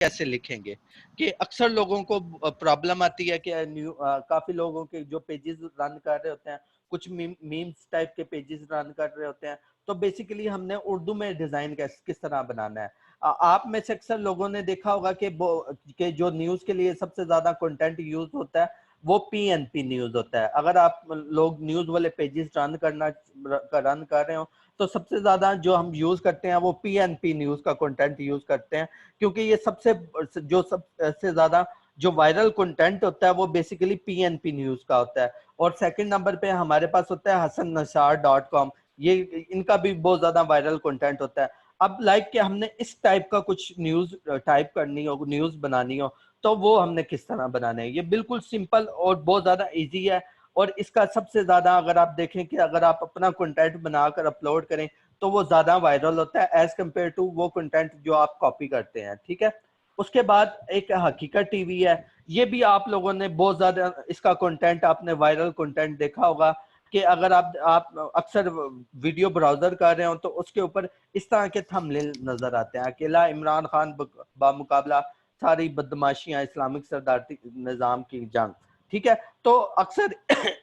कैसे लिखेंगे। कि अक्सर लोगों को प्रॉब्लम आती है कि काफी लोगों के जो पेजेस रन कर रहे होते हैं, कुछ मीम्स टाइप के पेजेस रन कर रहे होते हैं, तो बेसिकली हमने उर्दू में डिजाइन किस तरह बनाना है। आप में से अक्सर लोगों ने देखा होगा कि जो न्यूज के लिए सबसे ज्यादा कंटेंट यूज होता है वो पीएनपी न्यूज होता है। अगर आप लोग न्यूज वाले पेजेस रन कर रहे हो तो सबसे ज्यादा जो हम यूज करते हैं वो पीएनपी न्यूज का कंटेंट यूज करते हैं, क्योंकि ये सबसे ज्यादा जो वायरल कंटेंट होता है वो बेसिकली पीएनपी न्यूज का होता है। और सेकंड नंबर पे हमारे पास होता है hasanashar.com, ये इनका भी बहुत ज्यादा वायरल कंटेंट होता है। अब लाइक कि हमने इस टाइप का कुछ न्यूज टाइप करनी हो, न्यूज बनानी हो, तो वो हमने किस तरह बनाना है। ये बिल्कुल सिंपल और बहुत ज्यादा इजी है। और इसका सबसे ज्यादा अगर आप देखें कि अगर आप अपना कंटेंट बनाकर अपलोड करें तो वो ज्यादा वायरल होता है एज कम्पेयर टू वो कंटेंट जो आप कॉपी करते हैं। ठीक है। उसके बाद एक हकीकत टीवी है, ये भी आप लोगों ने बहुत ज्यादा इसका कंटेंट, आपने वायरल कंटेंट देखा होगा कि अगर आप अक्सर वीडियो ब्राउजर कर रहे हो तो उसके ऊपर इस तरह के थंबनेल नजर आते हैं, अकेला इमरान खान बामुकाबला सारी बदमाशियां इस्लामिक सरदारती निजाम की जंग। ठीक है। तो अक्सर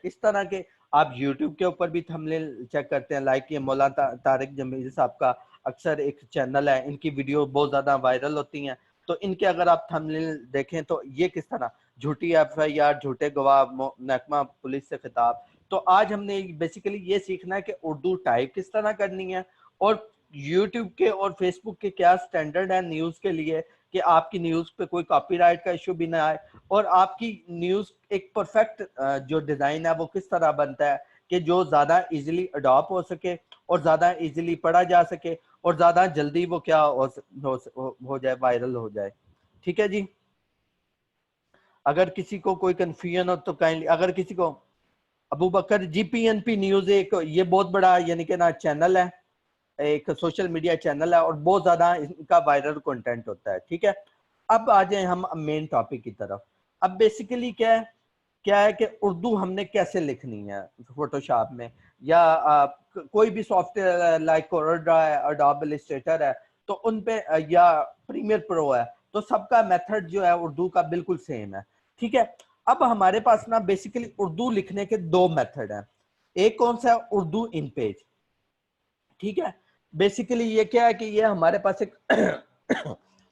इस तरह के आप YouTube के ऊपर भी थंबनेल चेक करते हैं, लाइक ये मौलाना तारिक जमील साहब का अक्सर एक चैनल है, इनकी वीडियो बहुत ज्यादा वायरल होती हैं। तो इनके अगर आप थंबनेल देखें तो ये किस तरह झूठी एफआईआर, झूठे गवाह, महकमा पुलिस से खिताब। तो आज हमने बेसिकली ये सीखना है कि उर्दू टाइप किस तरह करनी है, और यूट्यूब के और फेसबुक के क्या स्टैंडर्ड है न्यूज के लिए कि आपकी न्यूज पे कोई कॉपीराइट का इशू भी ना आए, और आपकी न्यूज एक परफेक्ट जो डिजाइन है वो किस तरह बनता है कि जो ज्यादा इजीली अडॉप्ट हो सके और ज्यादा इजीली पढ़ा जा सके और ज्यादा जल्दी वो क्या हो जाए, वायरल हो जाए। ठीक है जी। अगर किसी को कोई कंफ्यूजन हो तो काइंडली, अगर किसी को, अबू बकर जीपीएनपी न्यूज एक ये बहुत बड़ा यानी कि ना चैनल है, एक सोशल मीडिया चैनल है और बहुत ज्यादा इनका वायरल कंटेंट होता है। ठीक है। अब आ जाए हम मेन टॉपिक की तरफ। अब बेसिकली क्या है कि उर्दू हमने कैसे लिखनी है फोटोशॉप में, या कोई भी सॉफ्टवेयर लाइक कोरोड्रा है, अडोब इलस्ट्रेटर है, तो उन पे या प्रीमियर प्रो है, तो सबका मेथड जो है उर्दू का बिल्कुल सेम है। ठीक है। अब हमारे पास ना बेसिकली उर्दू लिखने के दो मेथड हैं। एक कौन सा है, उर्दू इन पेज। ठीक है। बेसिकली ये क्या है कि ये हमारे पास एक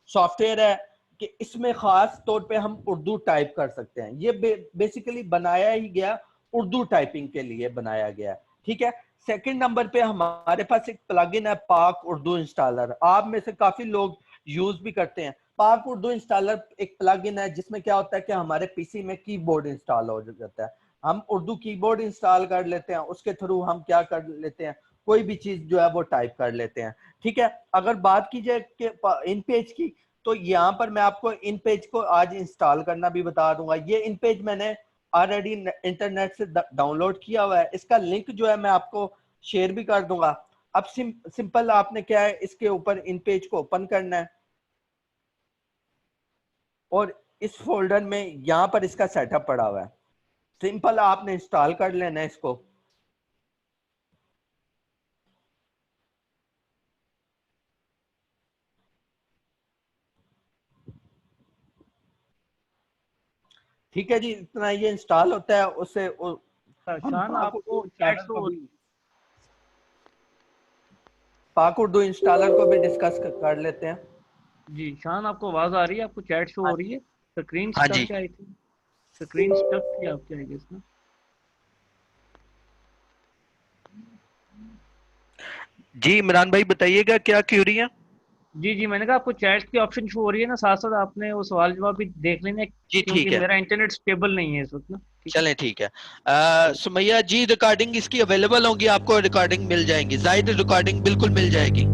सॉफ्टवेयर है कि इसमें खास तौर पे हम उर्दू टाइप कर सकते हैं। ये बेसिकली बनाया ही गया उर्दू टाइपिंग के लिए बनाया गया। ठीक है। सेकंड नंबर पे हमारे पास एक प्लगइन है पाक उर्दू इंस्टॉलर, आप में से काफी लोग यूज भी करते हैं। पाक उर्दू इंस्टॉलर एक प्लगइन है जिसमें क्या होता है कि हमारे पीसी में कीबोर्ड इंस्टॉल हो जाता है, हम उर्दू कीबोर्ड इंस्टॉल कर लेते हैं, उसके थ्रू हम क्या कर लेते हैं, कोई भी चीज जो है वो टाइप कर लेते हैं। ठीक है। अगर बात की जाए कि इन पेज की, तो यहाँ पर मैं आपको इन पेज को आज इंस्टॉल करना भी बता दूंगा। ये इन पेज मैंने ऑलरेडी इंटरनेट से डाउनलोड किया हुआ है, इसका लिंक जो है मैं आपको शेयर भी कर दूंगा। अब सिंपल आपने क्या है, इसके ऊपर इन पेज को ओपन करना है और इस फोल्डर में यहाँ पर इसका सेटअप पड़ा हुआ है, सिंपल आपने इंस्टॉल कर लेना है इसको। ठीक है जी, इतना ये इंस्टॉल होता है उससे हम शान पाक उर्दू आपको चैट इंस्टॉलर शो को हो भी, पाक उर्दू इंस्टॉलर को भी डिस्कस कर लेते हैं। जी शान, आपको आवाज आ रही है? आपको चैट शो हाँ हो रही है? स्क्रीन हाँ स्टक जी। है आई थिंक। स्क्रीन स्टक थी आपकी आई गेस ना। जी इमरान भाई बताइएगा क्या क्यूरी है। जी जी, मैंने कहा आपको चैट की ऑप्शन शो हो रही है ना, साथ साथ आपने वो सवाल जवाब भी देख लेना, जी क्योंकि ठीक है। मेरा इंटरनेट स्टेबल नहीं है इस वक्त ना। ठीक है। चलें ठीक है। सुमैया जी रिकॉर्डिंग इसकी अवेलेबल होंगी, आपको रिकॉर्डिंग मिल जाएंगी, जाहिद रिकॉर्डिंग बिल्कुल मिल जाएगी।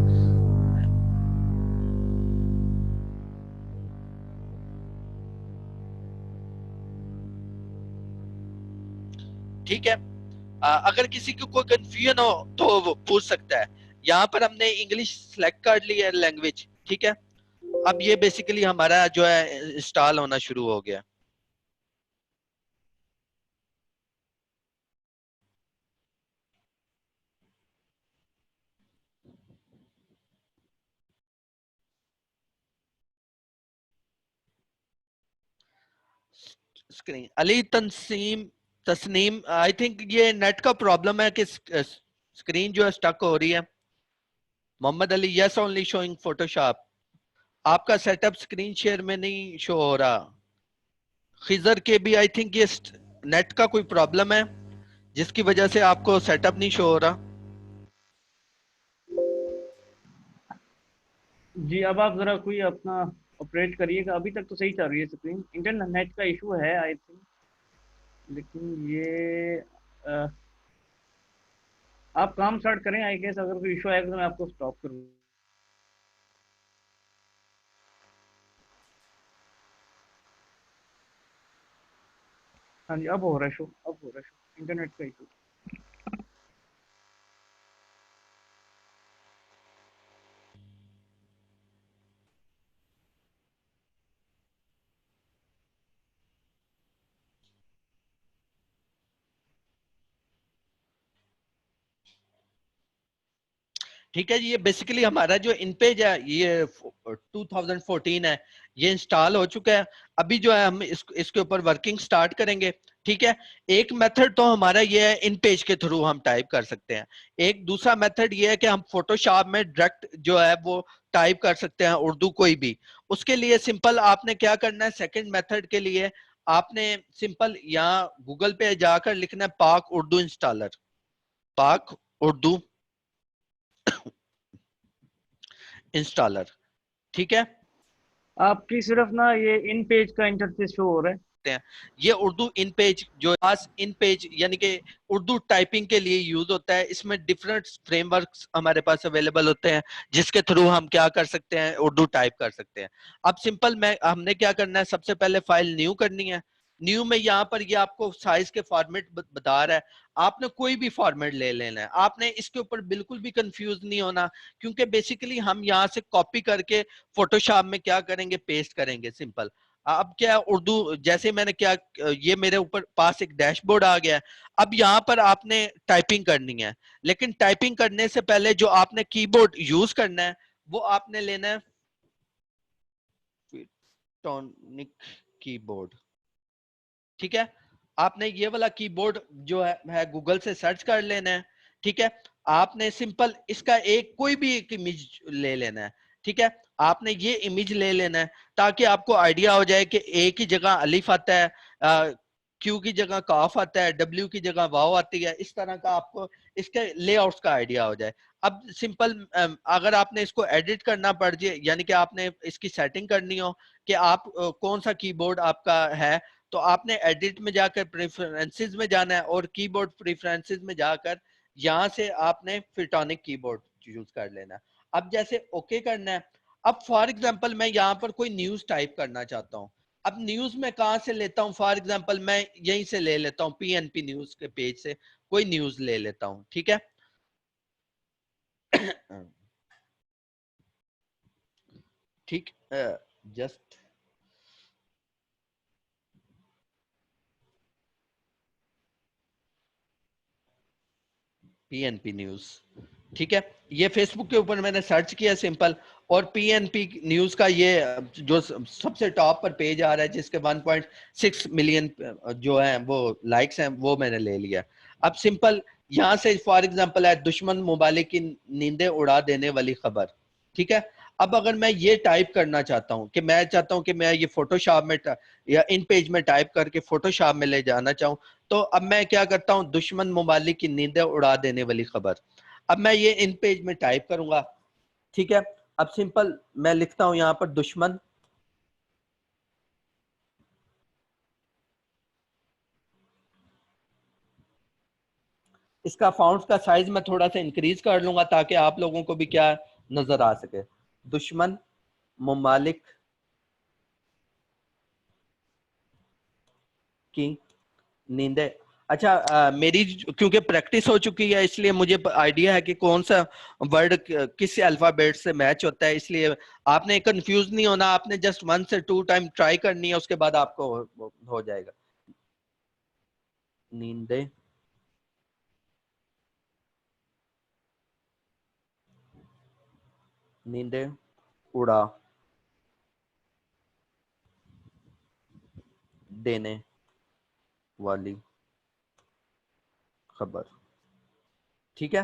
ठीक है। अगर किसी को कोई कंफ्यूजन हो तो वो पूछ सकता है। यहाँ पर हमने इंग्लिश सेलेक्ट कर ली है लैंग्वेज। ठीक है। अब ये बेसिकली हमारा जो है इंस्टॉल होना शुरू हो गया। Screen Ali Tanseem Tasneem, I think ये नेट का प्रॉब्लम है कि स्क्रीन जो है स्टक हो रही है। Mohammad Ali, yes only showing Photoshop, आपका सेटअप स्क्रीन शेयर में नहीं शो हो रहा। खिजर के भी आई थिंक ये नेट का कोई प्रॉब्लम है जिसकी वजह से आपको सेटअप नहीं शो हो रहा। जी, अब आप ज़रा कोई अपना ऑपरेट करिएगा। अभी तक तो सही चल रही है स्क्रीन, इंटरनेट का इशू है आई थिंक। लेकिन ये आप काम स्टार्ट करें, आई गेस अगर कोई इशू आएगा तो मैं आपको स्टॉप करूँगा। हाँ जी, अब हो रहा है शो, अब हो रहा है शो, इंटरनेट का इशू। ठीक है जी, ये बेसिकली हमारा जो इन पेज है ये 2014 है, ये इंस्टॉल हो चुका है। अभी जो है हम इसके ऊपर वर्किंग स्टार्ट करेंगे। ठीक है, एक मेथड तो हमारा ये है इन पेज के थ्रू हम टाइप कर सकते हैं। एक दूसरा मेथड ये है कि हम फोटोशॉप में डायरेक्ट जो है वो टाइप कर सकते हैं उर्दू कोई भी। उसके लिए सिंपल आपने क्या करना है, सेकंड मेथड के लिए आपने सिंपल यहाँ गूगल पे जाकर लिखना है पाक उर्दू इंस्टॉलर, पाक उर्दू इंस्टॉलर। ठीक है, आपकी सिर्फ ना ये इन पेज का इंटरफेस शो हो रहा है। हैं ये उर्दू इन पेज जो खास इन पेज यानी कि उर्दू टाइपिंग के लिए यूज होता है। इसमें डिफरेंट फ्रेमवर्क्स हमारे पास अवेलेबल होते हैं जिसके थ्रू हम क्या कर सकते हैं, उर्दू टाइप कर सकते हैं। अब सिंपल मैं हमने क्या करना है, सबसे पहले फाइल न्यू करनी है। न्यू में यहाँ पर ये आपको साइज के फॉर्मेट बता रहा है, आपने कोई भी फॉर्मेट ले लेना है। आपने इसके ऊपर बिल्कुल भी कंफ्यूज नहीं होना, क्योंकि बेसिकली हम यहाँ से कॉपी करके फोटोशॉप में क्या करेंगे, पेस्ट करेंगे सिंपल। अब क्या उर्दू जैसे मैंने क्या, ये मेरे ऊपर पास एक डैशबोर्ड आ गया है। अब यहाँ पर आपने टाइपिंग करनी है, लेकिन टाइपिंग करने से पहले जो आपने कीबोर्ड यूज करना है वो आपने लेना है टॉनिक कीबोर्ड। ठीक है, आपने ये वाला कीबोर्ड जो है गूगल से सर्च कर लेना है। ठीक है, आपने सिंपल इसका एक कोई भी एक इमेज ले लेना है। ठीक है, आपने ये इमेज ले लेना है ताकि आपको आइडिया हो जाए कि ए की जगह अलिफ आता है, क्यू की जगह काफ आता है, डब्ल्यू की जगह वाव आती है। इस तरह का आपको इसके लेआउट्स का आइडिया हो जाए। अब सिंपल अगर आपने इसको एडिट करना पड़ जाए, यानी कि आपने इसकी सेटिंग करनी हो कि आप कौन सा कीबोर्ड आपका है, तो आपने एडिट में जाकर प्रेफरेंसेस में जाना है और कीबोर्ड प्रेफरेंसेस में जाकर यहां से आपने फिर टॉनिक कीबोर्ड यूज कर लेना है। अब जैसे ओके करना है। अब फॉर एग्जांपल मैं यहाँ पर कोई न्यूज टाइप करना चाहता हूँ। अब न्यूज मैं कहाँ से लेता हूँ, फॉर एग्जांपल मैं यहीं से ले लेता हूँ, पीएनपी न्यूज के पेज से कोई न्यूज ले लेता हूँ। ठीक है, ठीक, जस्ट पीएनपी न्यूज। ठीक है, ये फेसबुक के ऊपर मैंने सर्च किया सिंपल, और पीएनपी न्यूज का ये जो सबसे टॉप पर पेज आ रहा है जिसके 1.6 मिलियन जो है वो लाइक्स हैं, वो मैंने ले लिया। अब सिंपल यहां से फॉर एग्जांपल है दुश्मन मुबालिक की नींदें उड़ा देने वाली खबर। ठीक है, अब अगर मैं ये टाइप करना चाहता हूं कि मैं चाहता हूं कि मैं ये फोटोशॉप में या इन पेज में टाइप करके फोटोशॉप में ले जाना चाहूं, तो अब मैं क्या करता हूं, दुश्मन मुबालिक की नींदें उड़ा देने वाली खबर। अब मैं ये इन पेज में टाइप करूंगा। ठीक है, अब सिंपल मैं लिखता हूं यहां पर दुश्मन, इसका फाउंट का साइज मैं थोड़ा सा इंक्रीज कर लूंगा ताकि आप लोगों को भी क्या नजर आ सके। दुश्मन मुमालिक की नींदें। अच्छा, मेरी क्योंकि प्रैक्टिस हो चुकी है इसलिए मुझे आइडिया है कि कौन सा वर्ड किस अल्फाबेट से मैच होता है, इसलिए आपने कंफ्यूज नहीं होना। आपने जस्ट 1 से 2 टाइम ट्राई करनी है, उसके बाद आपको हो जाएगा। नींदें नींदें उड़ा देने वाली खबर। ठीक है,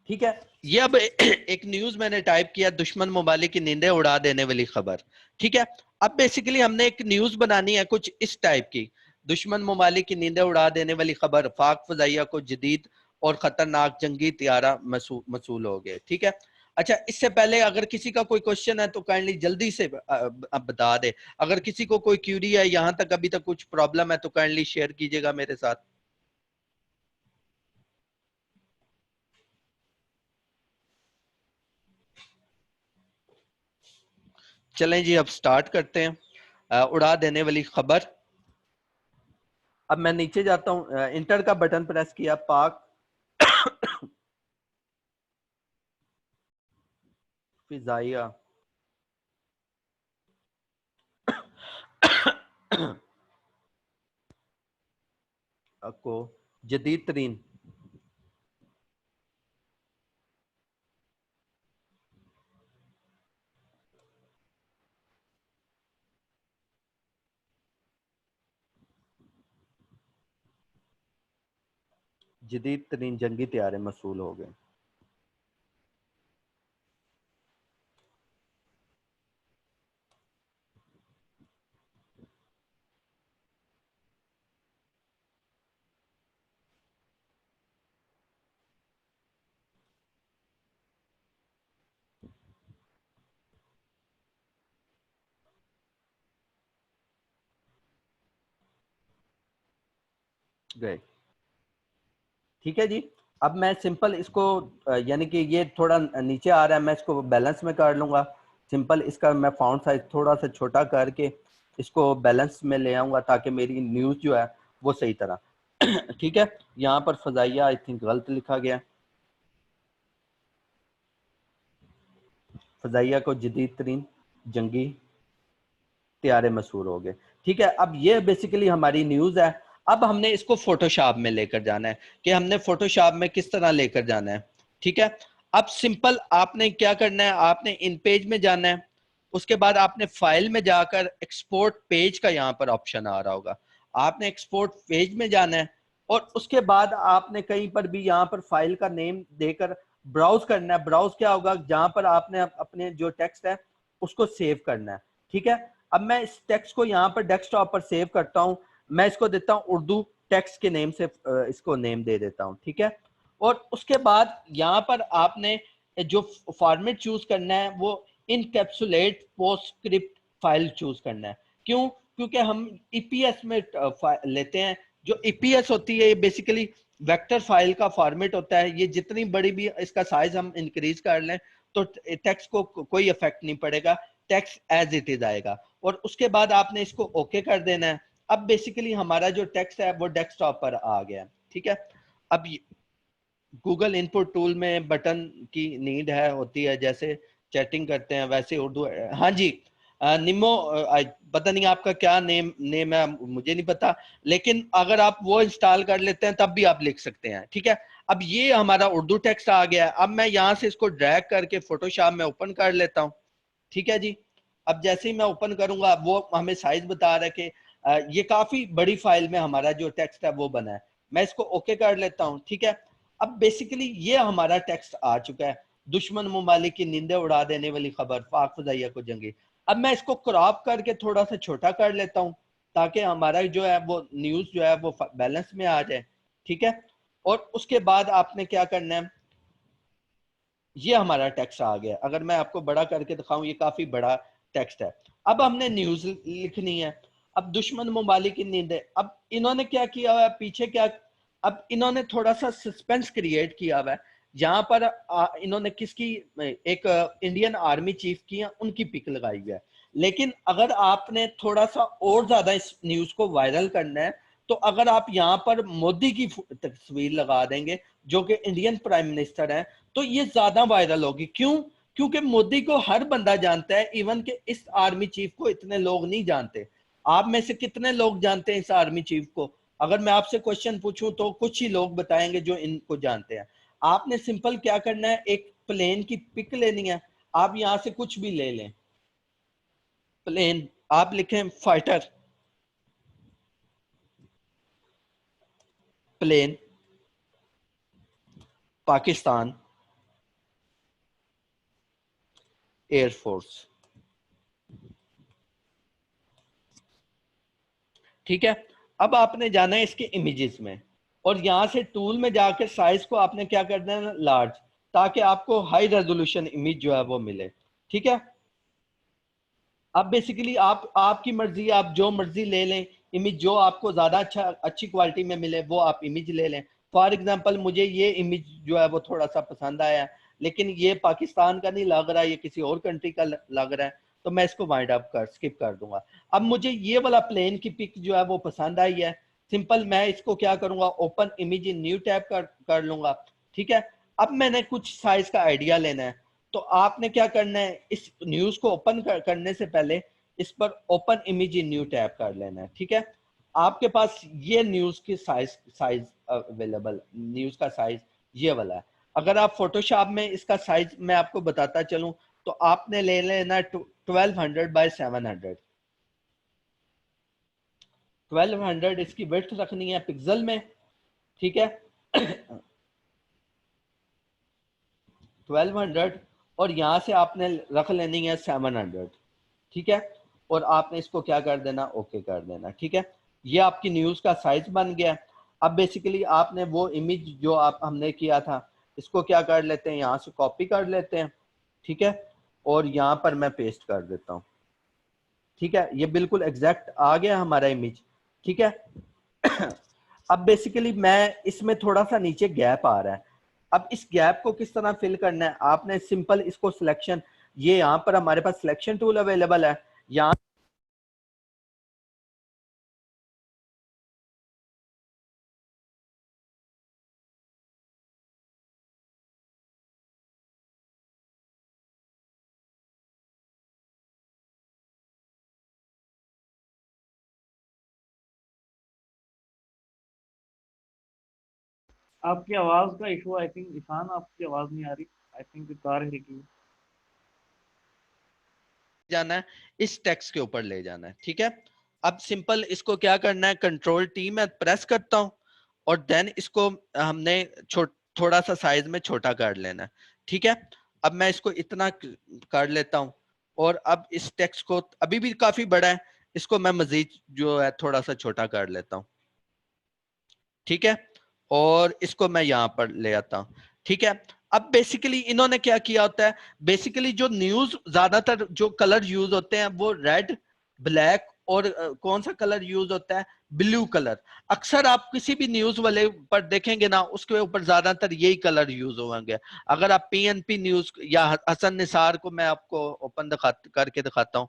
ठीक है। ये अब एक न्यूज मैंने टाइप किया, दुश्मन ममालिक की नींदें उड़ा देने वाली खबर। ठीक है, अब बेसिकली हमने एक न्यूज बनानी है कुछ इस टाइप की, दुश्मन ममालिक की नींदें उड़ा देने वाली खबर, पाक फजाइया को जदीद और खतरनाक जंगी तियारा मसूल हो गए। ठीक है, अच्छा, इससे पहले अगर किसी का कोई क्वेश्चन है तो काइंडली जल्दी से अब बता दे। अगर किसी को कोई क्यूरी है, यहां तक अभी तक कुछ प्रॉब्लम है, तो काइंडली शेयर कीजिएगा मेरे साथ। चलें जी, अब स्टार्ट करते हैं। उड़ा देने वाली खबर। अब मैं नीचे जाता हूं, इंटर का बटन प्रेस किया, पाक फिजाइया को जदीद तरीन जदीद तरीन जंगी त्यारे मसूल हो गए। गए। ठीक है जी, अब मैं सिंपल इसको यानी कि ये थोड़ा नीचे आ रहा है, मैं इसको बैलेंस में कर लूंगा। सिंपल इसका मैं फॉन्ट साइज थोड़ा सा छोटा करके इसको बैलेंस में ले आऊंगा, ताकि मेरी न्यूज जो है वो सही तरह ठीक है, यहाँ पर फजाइया आई थिंक गलत लिखा गया, फजाइया को जदीद तरीन जंगी त्यारे मशहूर हो गए। ठीक है, अब ये बेसिकली हमारी न्यूज है। अब हमने इसको फोटोशॉप में लेकर जाना है, कि हमने फोटोशॉप में किस तरह लेकर जाना है। ठीक है, अब सिंपल आपने क्या करना है, आपने इन पेज में जाना है, उसके बाद आपने फाइल में जाकर एक्सपोर्ट पेज का यहाँ पर ऑप्शन आ रहा होगा, आपने एक्सपोर्ट पेज में जाना है, और उसके बाद आपने कहीं पर भी यहाँ पर फाइल का नेम देकर ब्राउज करना है। ब्राउज क्या होगा, जहां पर आपने अपने जो टेक्स्ट है उसको सेव करना है। ठीक है, अब मैं इस टेक्स्ट को यहाँ पर डेस्कटॉप पर सेव करता हूँ, मैं इसको देता हूँ उर्दू टेक्स्ट के नेम से, इसको नेम दे देता हूँ। ठीक है, और उसके बाद यहाँ पर आपने जो फॉर्मेट चूज करना है वो इनकैप्सुलेट पोस्टस्क्रिप्ट फाइल चूज करना है। क्यों? क्योंकि हम ईपीएस में लेते हैं। जो ईपीएस होती है ये बेसिकली वेक्टर फाइल का फॉर्मेट होता है। ये जितनी बड़ी भी इसका साइज हम इंक्रीज कर लें तो टेक्स्ट को कोई इफेक्ट नहीं पड़ेगा, टेक्स्ट एज इट इज आएगा। और उसके बाद आपने इसको ओके कर देना है। अब बेसिकली हमारा जो टेक्स्ट है वो डेस्कटॉप पर आ गया। ठीक है, अब गूगल इनपुट टूल में बटन की नीड है, होती है, जैसे चैटिंग करते हैं वैसे उर्दू। हाँ जी, निमो, पता नहीं आपका क्या नेम है, मुझे नहीं पता, लेकिन अगर आप वो इंस्टॉल कर लेते हैं तब भी आप लिख सकते हैं। ठीक है, अब ये हमारा उर्दू टेक्स्ट आ गया है। अब मैं यहाँ से इसको ड्रैग करके फोटोशॉप में ओपन कर लेता हूँ। ठीक है जी, अब जैसे ही मैं ओपन करूंगा वो हमें साइज बता रहा है कि ये काफी बड़ी फाइल में हमारा जो टेक्स्ट है वो बना है। मैं इसको ओके कर लेता हूँ। ठीक है, अब बेसिकली ये हमारा टेक्स्ट आ चुका है, दुश्मन ममालिक की नींदें उड़ा देने वाली खबर, पाक फजाइया को जंगी। अब मैं इसको क्रॉप करके थोड़ा सा छोटा कर लेता हूँ, ताकि हमारा जो है वो न्यूज जो है वो बैलेंस में आ जाए। ठीक है, और उसके बाद आपने क्या करना है, ये हमारा टेक्स्ट आ गया। अगर मैं आपको बड़ा करके दिखाऊं, ये काफी बड़ा टेक्स्ट है। अब हमने न्यूज लिखनी है। अब दुश्मन ममालिक की नींदें, अब इन्होंने क्या किया हुआ है पीछे, क्या, अब इन्होंने थोड़ा सा सस्पेंस क्रिएट किया हुआ है। यहाँ पर इन्होंने किसकी, एक इंडियन आर्मी चीफ की है, उनकी पिक लगाई हुई है। लेकिन अगर आपने थोड़ा सा और ज्यादा इस न्यूज को वायरल करना है, तो अगर आप यहाँ पर मोदी की तस्वीर लगा देंगे, जो कि इंडियन प्राइम मिनिस्टर हैं, तो ये ज्यादा वायरल होगी। क्यों? क्योंकि मोदी को हर बंदा जानता है, इवन के इस आर्मी चीफ को इतने लोग नहीं जानते। आप में से कितने लोग जानते हैं इस आर्मी चीफ को? अगर मैं आपसे क्वेश्चन पूछूं तो कुछ ही लोग बताएंगे जो इनको जानते हैं। आपने सिंपल क्या करना है, एक प्लेन की पिक लेनी है। आप यहां से कुछ भी ले लें, प्लेन, आप लिखें फाइटर, प्लेन, पाकिस्तान एयरफोर्स। ठीक है, अब आपने जाना है इसके इमेजेस में, और यहां से टूल में जाकर साइज को आपने क्या करना है, लार्ज, ताकि आपको हाई रेजोल्यूशन इमेज जो है वो मिले। ठीक है, अब बेसिकली आप, आपकी मर्जी, आप जो मर्जी ले लें इमेज, जो आपको ज्यादा अच्छी क्वालिटी में मिले वो आप इमेज ले लें। फॉर एग्जांपल मुझे ये इमेज जो है वो थोड़ा सा पसंद आया है, लेकिन ये पाकिस्तान का नहीं लग रहा, ये किसी और कंट्री का लग रहा है, तो मैं इसको वाइंड अप कर स्किप कर दूंगा। अब मुझे ये वाला प्लेन की पिक जो है वो पसंद आई है, सिंपल मैं इसको क्या करूंगा, open image in new tab कर लूंगा। ठीक है, अब मैंने कुछ साइज का आइडिया लेना है, तो आपने क्या करना है, इस न्यूज को ओपन करने से पहले इस पर open image in new tab कर लेना है। ठीक है, आपके पास ये न्यूज की साइज साइज अवेलेबल, न्यूज का साइज ये वाला है। अगर आप फोटोशॉप में इसका साइज मैं आपको बताता चलूं, तो आपने ले लेना 1200 बाय 700। 1200 इसकी विड्थ रखनी है पिक्सल में। ठीक है, 1200, और यहां से आपने रख लेनी है 700। ठीक है, और आपने इसको क्या कर देना, ओके कर देना। ठीक है, ये आपकी न्यूज का साइज बन गया। अब बेसिकली आपने वो इमेज जो आप हमने किया था, इसको क्या कर लेते हैं, यहाँ से कॉपी कर लेते हैं। ठीक है, और यहाँ पर मैं पेस्ट कर देता हूँ। ठीक है, ये बिल्कुल एग्जैक्ट आ गया हमारा इमेज। ठीक है, अब बेसिकली मैं इसमें थोड़ा सा नीचे गैप आ रहा है, अब इस गैप को किस तरह फिल करना है, आपने सिंपल इसको सिलेक्शन, ये यहाँ पर हमारे पास सिलेक्शन टूल अवेलेबल है, यहाँ आपकी आवाज का इशू, आई थिंक ईशान आपकी आवाज नहीं आ रही, आई थिंक कार हिलेगी। जाना है, इस टेक्स्ट के ऊपर ले जाना है। ठीक है, अब सिंपल इसको क्या करना है, कंट्रोल टी में प्रेस करता हूं, और देन इसको हमने थोड़ा सा साइज में छोटा कर लेना है। ठीक है, अब मैं इसको इतना कर लेता हूं, और अब इस टेक्स्ट को, अभी भी काफी बड़ा है, इसको मैं मजीद जो है थोड़ा सा छोटा कर लेता हूं। ठीक है, और इसको मैं यहां पर ले आता हूं। ठीक है, अब बेसिकली इन्होंने क्या किया होता है, बेसिकली जो न्यूज ज्यादातर जो कलर यूज होते हैं वो रेड, ब्लैक, और कौन सा कलर यूज होता है, ब्लू कलर। अक्सर आप किसी भी न्यूज वाले पर देखेंगे ना, उसके ऊपर ज्यादातर यही कलर यूज होंगे। अगर आप पीएनपी न्यूज या हसन निसार को मैं आपको ओपन करके दिखाता हूँ।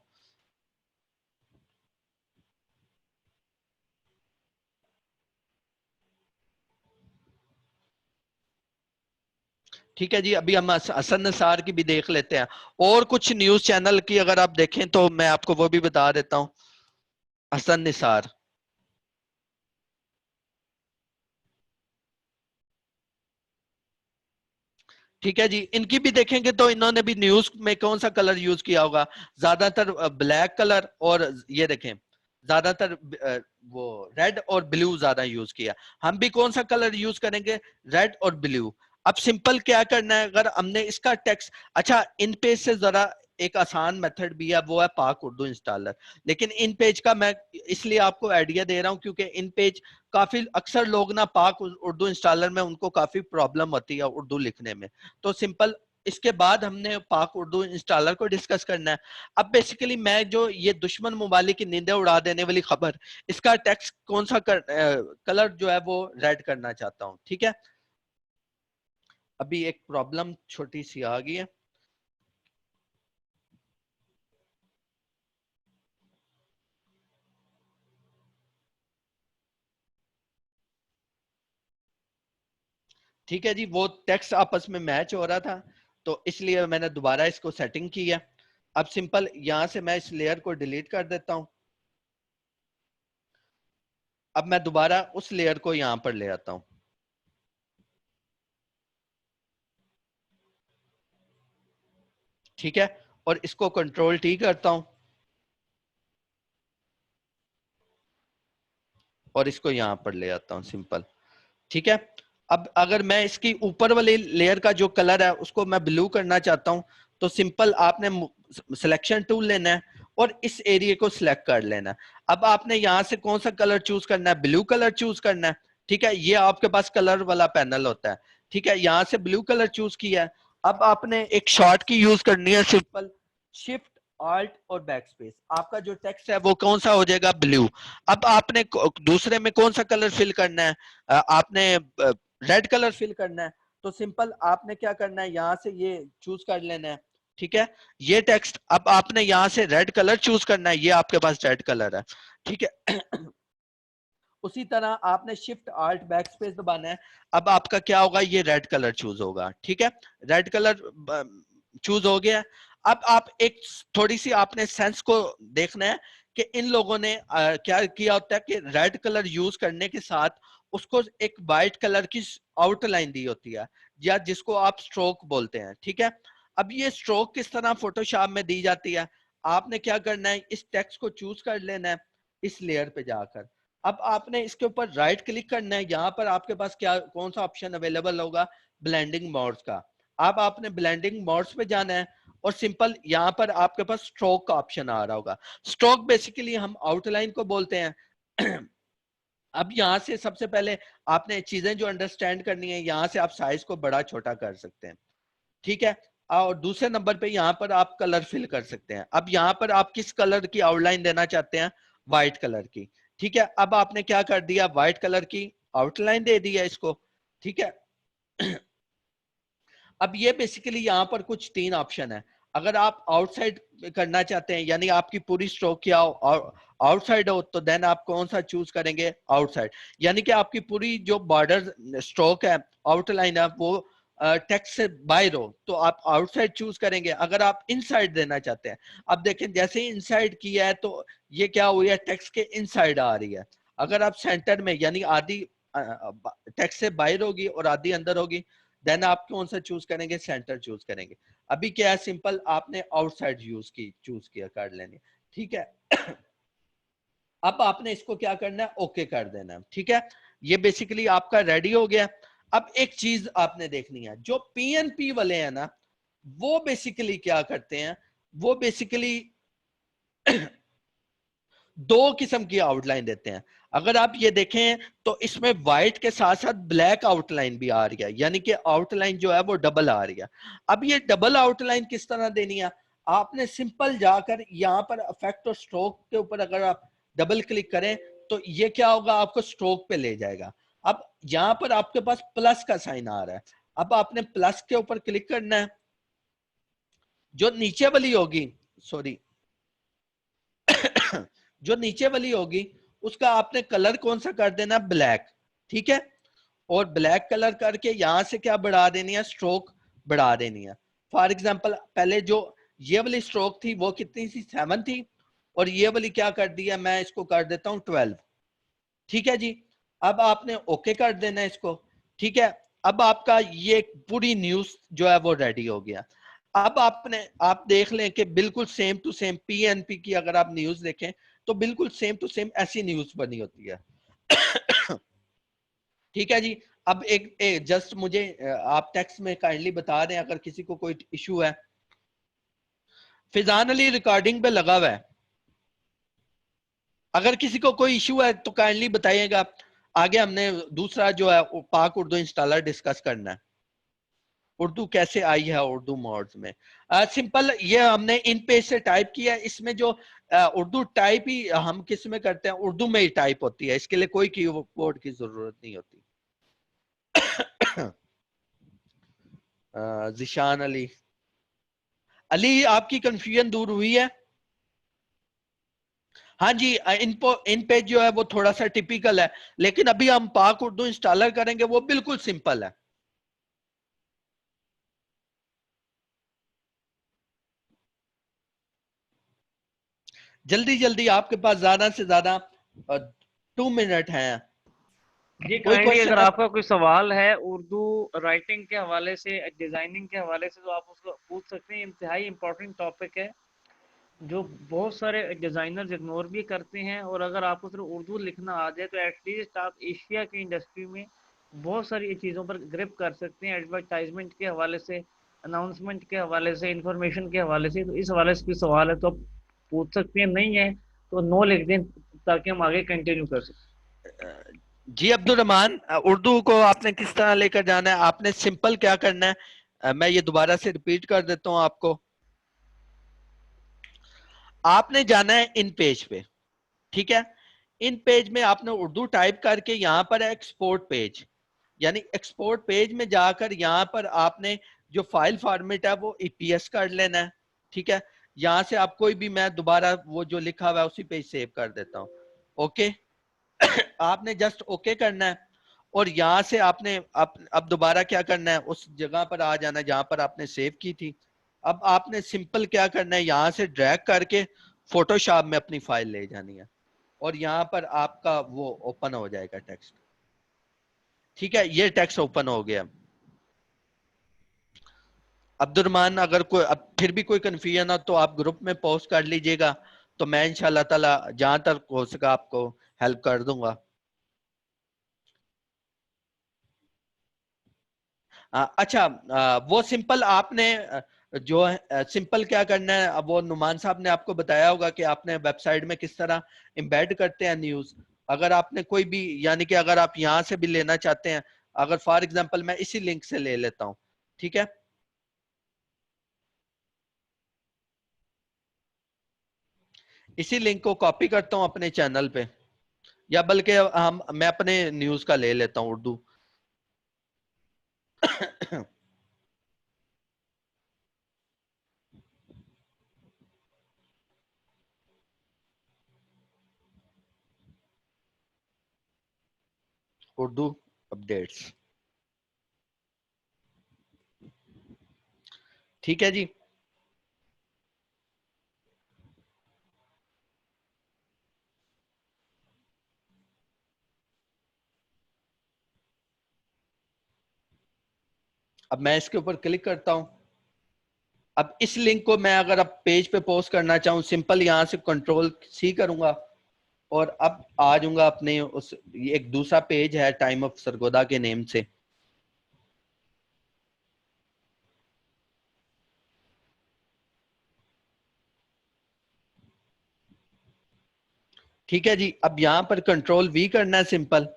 ठीक है जी, अभी हम हसन निसार की भी देख लेते हैं, और कुछ न्यूज चैनल की अगर आप देखें तो मैं आपको वो भी बता देता हूं। हसन निसार, ठीक है जी, इनकी भी देखेंगे तो इन्होंने भी न्यूज में कौन सा कलर यूज किया होगा, ज्यादातर ब्लैक कलर, और ये देखें ज्यादातर वो रेड और ब्लू ज्यादा यूज किया। हम भी कौन सा कलर यूज करेंगे, रेड और ब्लू। अब सिंपल क्या करना है, अगर हमने इसका टेक्स्ट, अच्छा इन पेज से जरा एक आसान मेथड भी है, वो है पाक उर्दू इंस्टॉलर। लेकिन इन पेज का मैं इसलिए आपको आइडिया दे रहा हूं क्योंकि इन पेज काफी अक्सर लोग ना पाक उर्दू इंस्टॉलर में उनको काफी प्रॉब्लम होती है उर्दू लिखने में। तो सिंपल इसके बाद हमने पाक उर्दू इंस्टॉलर को डिस्कस करना है। अब बेसिकली मैं जो ये दुश्मन ममालिक की नींदें उड़ा देने वाली खबर, इसका टेक्स्ट कौन सा कलर जो है वो रेड करना चाहता हूँ। ठीक है, अभी एक प्रॉब्लम छोटी सी आ गई है। ठीक है जी, वो टेक्स्ट आपस में मैच हो रहा था, तो इसलिए मैंने दोबारा इसको सेटिंग की है। अब सिंपल यहां से मैं इस लेयर को डिलीट कर देता हूं। अब मैं दोबारा उस लेयर को यहां पर ले आता हूं। ठीक है, और इसको कंट्रोल टी करता हूं, और इसको यहाँ पर ले आता हूँ सिंपल। ठीक है, अब अगर मैं इसकी ऊपर वाली लेयर का जो कलर है उसको मैं ब्लू करना चाहता हूं, तो सिंपल आपने सिलेक्शन टूल लेना है और इस एरिया को सिलेक्ट कर लेना है। अब आपने यहां से कौन सा कलर चूज करना है, ब्लू कलर चूज करना है। ठीक है, ये आपके पास कलर वाला पैनल होता है। ठीक है, यहां से ब्लू कलर चूज किया है। अब आपने एक शॉर्ट की यूज करनी है, सिंपल शिफ्ट ऑल्ट और बैक स्पेस। आपका जो टेक्स्ट है वो कौन सा हो जाएगा, ब्लू। अब आपने दूसरे में कौन सा कलर फिल करना है, आपने रेड कलर फिल करना है, तो सिंपल आपने क्या करना है, यहां से ये चूज कर लेना है। ठीक है, ये टेक्स्ट अब आपने यहां से रेड कलर चूज करना है, ये आपके पास रेड कलर है। ठीक है उसी तरह आपने शिफ्ट आल्ट बैक स्पेस दबाना है। अब आपका क्या होगा, ये रेड कलर चूज होगा। ठीक है, रेड कलर चूज हो गया। अब आप एक थोड़ी सी आपने सेंस को देखना है कि इन लोगों ने क्या किया होता है कि रेड कलर यूज करने के साथ उसको एक वाइट कलर की आउटलाइन दी होती है, या जिसको आप स्ट्रोक बोलते हैं। ठीक है, अब ये स्ट्रोक किस तरह फोटोशॉप में दी जाती है, आपने क्या करना है, इस टेक्स्ट को चूज कर लेना है इस लेयर पे जाकर। अब आपने इसके ऊपर राइट क्लिक करना है, यहाँ पर आपके पास क्या कौन सा ऑप्शन अवेलेबल होगा, ब्लेंडिंग मोड्स का। अब आपने ब्लेंडिंग मोड्स पे जाना है और सिंपल यहाँ पर आपके पास स्ट्रोक का ऑप्शन आ रहा होगा। स्ट्रोक बेसिकली हम आउटलाइन को बोलते हैं। अब यहाँ से सबसे पहले आपने चीजें जो अंडरस्टैंड करनी है, यहाँ से आप साइज को बड़ा छोटा कर सकते हैं। ठीक है, और दूसरे नंबर पे यहाँ पर आप कलर फिल कर सकते हैं। अब यहाँ पर आप किस कलर की आउटलाइन देना चाहते हैं, व्हाइट कलर की। ठीक है, अब आपने क्या कर दिया, व्हाइट कलर की आउटलाइन दे दिया इसको। ठीक है अब ये बेसिकली यहाँ पर कुछ तीन ऑप्शन है। अगर आप आउटसाइड करना चाहते हैं, यानी आपकी पूरी स्ट्रोक क्या आउटसाइड हो, तो देन आप कौन सा चूज करेंगे, आउटसाइड। यानी कि आपकी पूरी जो बॉर्डर स्ट्रोक है, आउटलाइन है, वो टेक्स्ट से बाहर हो, तो आप आउटसाइड चूज करेंगे। अगर आप इनसाइड देना चाहते हैं, अब देखें जैसे ही इनसाइड किया है तो ये क्या हुई है, टेक्स्ट के इनसाइड आ रही है। अगर आप सेंटर में, यानी आधी टेक्स्ट से बाहर होगी और आधी अंदर होगी, देन आप कौन सा चूज करेंगे, सेंटर चूज करेंगे। अभी क्या है, सिंपल आपने आउटसाइड चूज किया कर लेनी। ठीक है अब आपने इसको क्या करना है, ओके कर देना है। ठीक है, ये बेसिकली आपका रेडी हो गया। अब एक चीज आपने देखनी है, जो पीएनपी वाले हैं ना, वो बेसिकली क्या करते हैं, वो बेसिकली दो किस्म की आउटलाइन देते हैं। अगर आप ये देखें तो इसमें व्हाइट के साथ साथ ब्लैक आउटलाइन भी आ रही है, यानी कि आउटलाइन जो है वो डबल आ रही है। अब ये डबल आउटलाइन किस तरह देनी है, आपने सिंपल जाकर यहाँ पर इफेक्ट और स्ट्रोक के ऊपर अगर आप डबल क्लिक करें तो ये क्या होगा, आपको स्ट्रोक पे ले जाएगा। अब यहाँ पर आपके पास प्लस का साइन आ रहा है, अब आपने प्लस के ऊपर क्लिक करना है। जो नीचे वाली होगी, सॉरी जो नीचे वाली होगी उसका आपने कलर कौन सा कर देना, ब्लैक। ठीक है, और ब्लैक कलर करके यहां से क्या बढ़ा देनी है, स्ट्रोक बढ़ा देनी है। फॉर एग्जांपल पहले जो ये वाली स्ट्रोक थी वो कितनी थी, 7 थी, और ये वाली क्या कर दी है, मैं इसको कर देता हूं 12। ठीक है जी, अब आपने ओके कर देना है इसको। ठीक है, अब आपका ये पूरी न्यूज जो है वो रेडी हो गया। अब आप देख लें कि बिल्कुल सेम टू सेम पीएनपी की अगर आप न्यूज देखें तो बिल्कुल सेम टू सेम ऐसी न्यूज बनी होती है। ठीक है जी, अब जस्ट मुझे आप टेक्स्ट में काइंडली बता दें अगर किसी को कोई इशू है। फिजान अली रिकॉर्डिंग पे लगा हुआ है, अगर किसी को कोई इशू है तो काइंडली बताइएगा। आगे हमने दूसरा जो है पाक उर्दू इंस्टॉलर डिस्कस करना है, उर्दू कैसे आई है उर्दू मोड्स में। सिंपल ये हमने इन पेज से टाइप किया है, इसमें जो उर्दू टाइप ही हम किस में करते हैं, उर्दू में ही टाइप होती है, इसके लिए कोई कीबोर्ड की जरूरत नहीं होती। जिशान अली, अली आपकी कंफ्यूजन दूर हुई है। हाँ जी, इन पेज जो है वो थोड़ा सा टिपिकल है, लेकिन अभी हम पाक उर्दू इंस्टॉलर करेंगे, वो बिल्कुल सिंपल है। जल्दी जल्दी, आपके पास ज्यादा से ज्यादा 2 मिनट हैं। जी कोई काइंडली क्वेश्चन अगर है? आपका कोई सवाल है उर्दू राइटिंग के हवाले से, डिजाइनिंग के हवाले से, तो आप उसको पूछ सकते हैं। इंतहाई इंपॉर्टेंट टॉपिक है। जो बहुत सारे डिज़ाइनर्स इग्नोर भी करते हैं। और अगर आपको सिर्फ उर्दू लिखना आ जाए तो एटलीस्ट आप एशिया की इंडस्ट्री में बहुत सारी चीज़ों पर ग्रिप कर सकते हैं, एडवर्टाइजमेंट के हवाले से, अनाउंसमेंट के हवाले से, इंफॉर्मेशन के हवाले से। तो इस हवाले से कोई सवाल है तो आप पूछ सकते हैं, नहीं है तो नो लिख दें ताकि हम आगे कंटिन्यू कर सकें। जी अब्दुल रहमान, उर्दू को आपने किस तरह लेकर जाना है? आपने सिंपल क्या करना है, मैं ये दोबारा से रिपीट कर देता हूं आपको। आपने जाना है इन पेज पे, ठीक है। इन पेज में आपने उर्दू टाइप करके यहाँ पर एक्सपोर्ट पेज, यानी एक्सपोर्ट पेज में जाकर यहाँ पर आपने जो फाइल फॉर्मेट है वो ईपीएस कर लेना है, ठीक है। यहाँ से आप कोई भी, मैं दोबारा वो जो लिखा हुआ है उसी पेज सेव कर देता हूँ। ओके आपने जस्ट ओके करना है और यहाँ से आपने अब दोबारा क्या करना है, उस जगह पर आ जाना है जहां पर आपने सेव की थी। अब आपने सिंपल क्या करना है, यहाँ से ड्रैग करके फोटोशॉप में अपनी फाइल ले जानी है और यहाँ पर आपका वो ओपन हो जाएगा टेक्स्ट। ठीक है, ये टेक्स्ट ओपन हो गया। अब्दुलरमान, अगर कोई अब फिर भी कोई कंफ्यूजन हो तो आप ग्रुप में पोस्ट कर लीजिएगा, तो मैं इंशाल्लाह ताला जहां तक हो सका आपको हेल्प कर दूंगा। अच्छा, वो सिंपल आपने जो है सिंपल क्या करना है, अब वो नुमान साहब ने आपको बताया होगा कि आपने वेबसाइट में किस तरह एम्बेड करते हैं न्यूज। अगर आपने कोई भी, यानी कि अगर आप यहां से भी लेना चाहते हैं, अगर फॉर एग्जांपल मैं इसी लिंक से ले लेता हूं, ठीक है। इसी लिंक को कॉपी करता हूं अपने चैनल पे, या बल्कि हम मैं अपने न्यूज का ले लेता हूं उर्दू। उर्दू अपडेट्स, ठीक है जी। अब मैं इसके ऊपर क्लिक करता हूं। अब इस लिंक को मैं अगर अब पेज पे पोस्ट करना चाहूँ, सिंपल यहां से कंट्रोल सी करूंगा और अब आ जाऊंगा अपने उस, एक दूसरा पेज है टाइम ऑफ सरगोदा के नेम से। ठीक है जी, अब यहां पर कंट्रोल वी करना है सिंपल।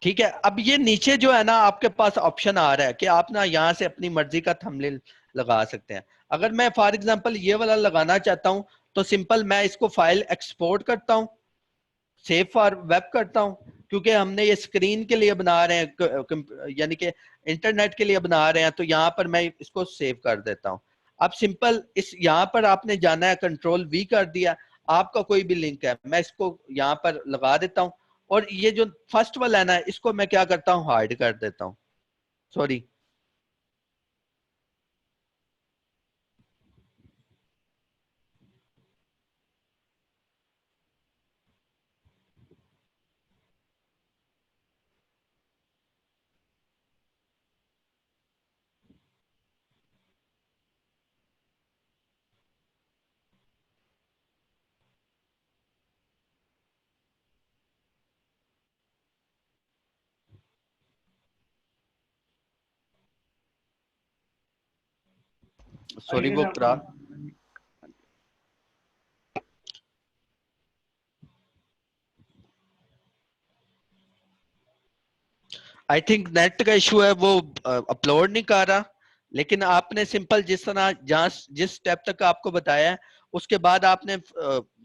ठीक है, अब ये नीचे जो है ना आपके पास ऑप्शन आ रहा है कि आप ना यहाँ से अपनी मर्जी का थंबनेल लगा सकते हैं। अगर मैं फॉर एग्जांपल ये वाला लगाना चाहता हूं तो सिंपल मैं इसको फाइल एक्सपोर्ट करता हूं, सेव फॉर वेब करता हूं, क्योंकि हमने ये स्क्रीन के लिए बना रहे हैं, यानी कि इंटरनेट के लिए बना रहे हैं, तो यहाँ पर मैं इसको सेव कर देता हूं। अब सिंपल इस यहाँ पर आपने जाना है, कंट्रोल वी कर दिया। आपका कोई भी लिंक है मैं इसको यहाँ पर लगा देता हूँ और ये जो फर्स्ट वाला है ना इसको मैं क्या करता हूँ, हाइड कर देता हूँ। सॉरी, सॉरी आइए वो साहब, प्रा आई थिंक नेट का इशू है, वो अपलोड नहीं कर रहा। लेकिन आपने सिंपल जिस तरह जहां जिस स्टेप तक आपको बताया है, उसके बाद आपने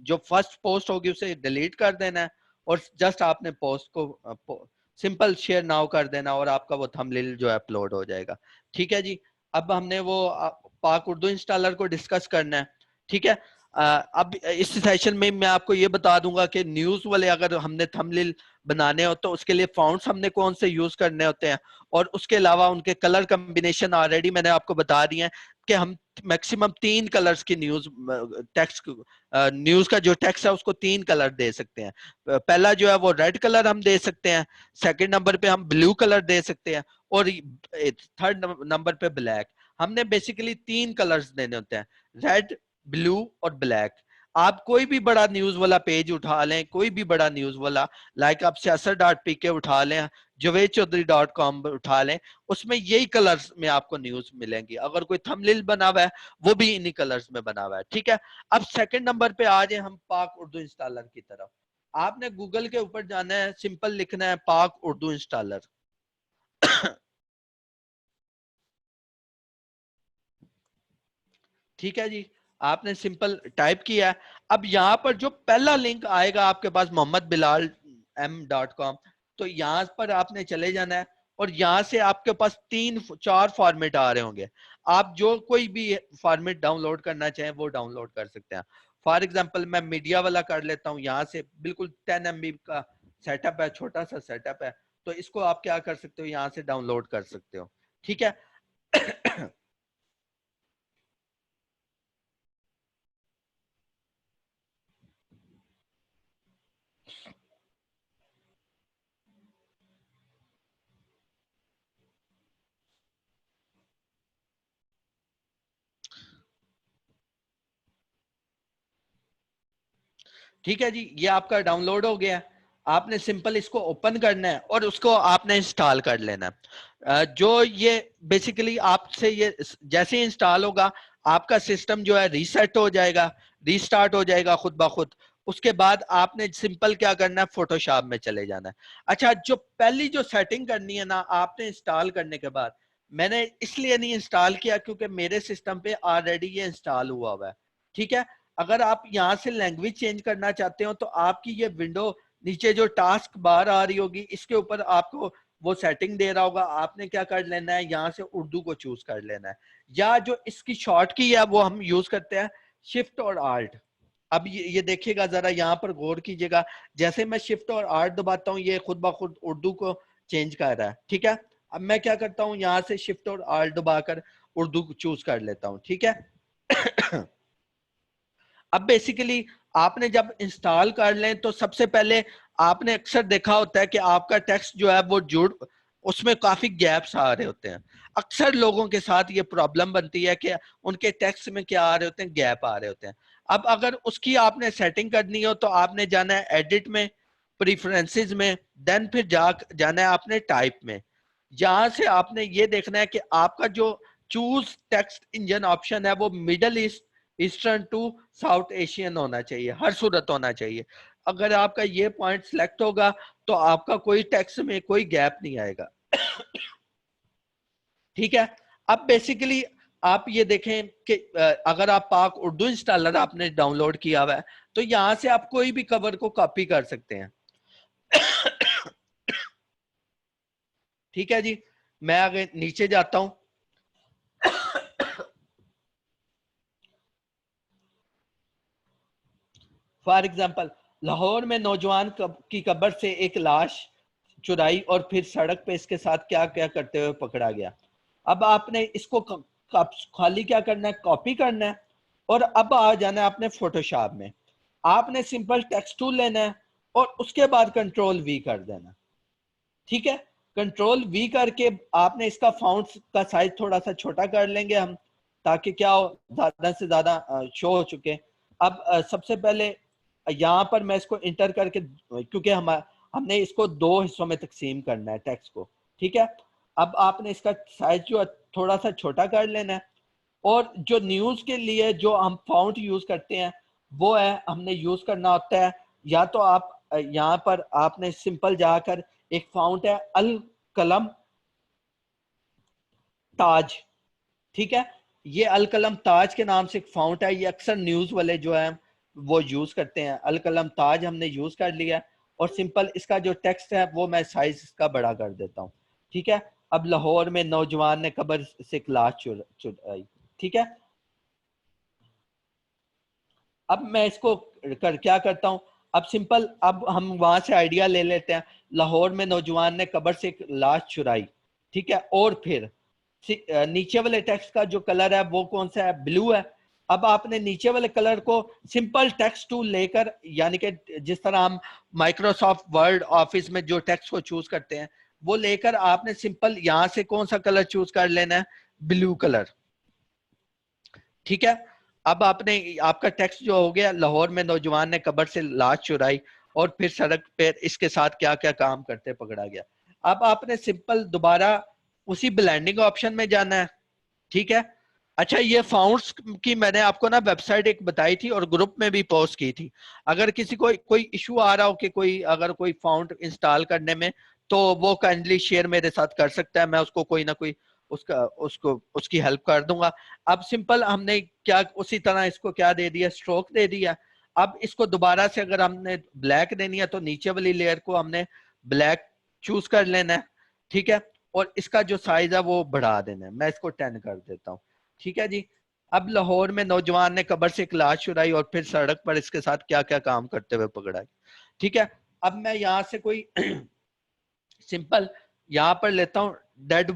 जो फर्स्ट पोस्ट होगी उसे डिलीट कर देना है और जस्ट आपने पोस्ट को सिंपल शेयर नाउ कर देना और आपका वो थंबनेल जो है अपलोड हो जाएगा। ठीक है जी, अब हमने वो पाक उर्दू इंस्टॉलर को डिस्कस करना है। ठीक है, अब इस सेशन में मैं आपको ये बता दूंगा कि न्यूज वाले अगर हमने थंबनेल बनाने हो तो उसके लिए फॉन्ट्स हमने कौन से यूज करने होते हैं, और उसके अलावा उनके कलर कॉम्बिनेशन ऑलरेडी मैंने आपको बता दिए हैं कि हम मैक्सिमम 3 कलर्स की टेक्स्ट न्यूज का जो टेक्स्ट है उसको 3 कलर दे सकते हैं। पहला जो है वो रेड कलर हम दे सकते हैं, सेकंड नंबर पे हम ब्लू कलर दे सकते हैं, और थर्ड नंबर पे ब्लैक। हमने बेसिकली 3 कलर्स देने होते हैं, रेड, ब्लू और ब्लैक। आप कोई भी बड़ा न्यूज वाला पेज उठा लें, कोई भी बड़ा न्यूज वाला, लाइक आप siyaasat.pk उठा लें, javed.chaudhary.com उठा लें, उसमें यही कलर्स में आपको न्यूज मिलेंगी। अगर कोई थंबनेल बना हुआ है वो भी इन्हीं कलर्स में बना हुआ है, ठीक है। अब सेकंड नंबर पे आ जाए हम पाक उर्दू इंस्टॉलर की तरफ। आपने गूगल के ऊपर जाना है, सिंपल लिखना है पाक उर्दू इंस्टॉलर। ठीक है जी, आपने सिंपल टाइप किया। अब यहाँ पर जो पहला लिंक आएगा आपके पास mohammadbilalm.com, तो यहाँ पर आपने चले जाना है, और यहाँ से आपके पास 3-4 फॉर्मेट आ रहे होंगे। आप जो कोई भी फॉर्मेट डाउनलोड करना चाहें वो डाउनलोड कर सकते हैं। फॉर एग्जांपल मैं मीडिया वाला कर लेता हूँ, यहाँ से बिल्कुल 10 MB का सेटअप है, छोटा सा सेटअप है, तो इसको आप क्या कर सकते हो, यहाँ से डाउनलोड कर सकते हो, ठीक है। ठीक है जी, ये आपका डाउनलोड हो गया। आपने सिंपल इसको ओपन करना है और उसको आपने इंस्टॉल कर लेना है। जो ये बेसिकली आपसे ये जैसे इंस्टॉल होगा, आपका सिस्टम जो है रीसेट हो जाएगा, रीस्टार्ट हो जाएगा खुद ब खुद। उसके बाद आपने सिंपल क्या करना है, फोटोशॉप में चले जाना है। अच्छा, जो पहली जो सेटिंग करनी है ना आपने इंस्टॉल करने के बाद, मैंने इसलिए नहीं इंस्टॉल किया क्योंकि मेरे सिस्टम पे ऑलरेडी ये इंस्टॉल हुआ हुआ है, ठीक है। अगर आप यहाँ से लैंग्वेज चेंज करना चाहते हो तो आपकी ये विंडो नीचे जो टास्क बार आ रही होगी, इसके ऊपर आपको वो सेटिंग दे रहा होगा। आपने क्या कर लेना है, यहाँ से उर्दू को चूज कर लेना है, या जो इसकी शॉर्ट की है वो हम यूज करते हैं शिफ्ट और आल्ट। अब ये देखिएगा जरा, यहाँ पर गौर कीजिएगा, जैसे मैं शिफ्ट और आल्ट दबाता हूँ ये खुद ब खुद उर्दू को चेंज कर रहा है, ठीक है। अब मैं क्या करता हूँ, यहाँ से शिफ्ट और आल्ट दबाकर उर्दू को चूज कर लेता हूँ, ठीक है। अब बेसिकली आपने जब इंस्टॉल कर लें तो सबसे पहले आपने अक्सर देखा होता है कि आपका टेक्स्ट जो है वो जुड़, उसमें काफी गैप्स आ रहे होते हैं। अक्सर लोगों के साथ ये प्रॉब्लम बनती है कि उनके टेक्स्ट में क्या आ रहे होते हैं, गैप आ रहे होते हैं। अब अगर उसकी आपने सेटिंग करनी हो तो आपने जाना है एडिट में, प्रीफरेंसेस में, देन फिर जाना है आपने टाइप में। यहां से आपने ये देखना है कि आपका जो चूज टेक्स्ट इंजन ऑप्शन है वो Middle East, Eastern to South Asian होना चाहिए, हर सूरत होना चाहिए। अगर आपका ये पॉइंट सिलेक्ट होगा तो आपका कोई टेक्स्ट में कोई गैप नहीं आएगा। ठीक है। अब बेसिकली आप ये देखें कि अगर आप पाक उर्दू इंस्टॉलर आपने डाउनलोड किया हुआ है तो यहां से आप कोई भी कवर को कॉपी कर सकते हैं। ठीक है जी, मैं आगे नीचे जाता हूं। फॉर एग्जाम्पल, लाहौर में नौजवान की कब्र से एक लाश चुराई और फिर सड़क पे इसके साथ क्या क्या करते हुए पकड़ा गया। अब आपने इसको खाली क्या करना है, कॉपी करना है, और अब आ जाना है आपने फोटोशॉप में। आपने सिंपल टेक्स्ट टूल लेना है और उसके बाद कंट्रोल वी कर देना, ठीक है। कंट्रोल वी करके आपने इसका फाउंट का साइज थोड़ा सा छोटा कर लेंगे हम, ताकि क्या हो, ज्यादा से ज्यादा शो हो चुके। अब सबसे पहले यहाँ पर मैं इसको इंटर करके, क्योंकि हमने इसको 2 हिस्सों में तकसीम करना है टेक्स्ट को, ठीक है। अब आपने इसका साइज जो है थोड़ा सा छोटा कर लेना है, और जो न्यूज के लिए जो हम फाउंट यूज करते हैं वो है, हमने यूज करना होता है, या तो आप यहाँ पर आपने सिंपल जाकर एक फाउंट है अल कलम ताज, ठीक है। ये अल कलम ताज के नाम से एक फाउंट है, ये अक्सर न्यूज वाले जो है वो यूज करते हैं। अल कलम ताज हमने यूज कर लिया, और सिंपल इसका जो टेक्स्ट है वो मैं साइज इसका बड़ा कर देता हूँ, ठीक है। अब लाहौर में नौजवान ने कब्र से एक लाश चुराई, ठीक है। अब मैं इसको क्या करता हूँ, अब सिंपल, अब हम वहां से आइडिया ले लेते हैं। लाहौर में नौजवान ने कब्र से एक लाश चुराई, ठीक है, और फिर नीचे वाले टेक्स्ट का जो कलर है वो कौन सा है, ब्लू है। अब आपने नीचे वाले कलर को सिंपल टेक्स्ट टूल लेकर, यानी कि जिस तरह हम माइक्रोसॉफ्ट वर्ड ऑफिस में जो टेक्स्ट को चूज करते हैं वो लेकर आपने सिंपल यहां से कौन सा कलर चूज कर लेना है, ब्लू कलर, ठीक है। अब आपने, आपका टेक्स्ट जो हो गया, लाहौर में नौजवान ने कब्र से लाश चुराई और फिर सड़क पे इसके साथ क्या क्या काम करते पकड़ा गया। अब आपने सिंपल दोबारा उसी ब्लेंडिंग ऑप्शन में जाना है, ठीक है। अच्छा, ये फाउंड्स की मैंने आपको ना वेबसाइट एक बताई थी और ग्रुप में भी पोस्ट की थी। अगर किसी को कोई इशू आ रहा हो कि कोई अगर कोई फाउंड इंस्टॉल करने में, तो वो काइंडली शेयर मेरे साथ कर सकता है, मैं उसको कोई ना कोई उसका उसको उसकी हेल्प कर दूंगा। अब सिंपल हमने क्या उसी तरह इसको क्या दे दिया, स्ट्रोक दे दिया। अब इसको दोबारा से अगर हमने ब्लैक देनी है तो नीचे वाली लेयर को हमने ब्लैक चूज कर लेना है, ठीक है। और इसका जो साइज है वो बढ़ा देना है, मैं इसको 10 कर देता हूँ, ठीक है जी। अब लाहौर में नौजवान ने कब्र से एक लाश चुराई और फिर सड़क पर इसके साथ क्या क्या काम करते हुए पकड़ा, ठीक है। अब मैं यहां से कोई सिंपल यहां पर लेता हूं, डेड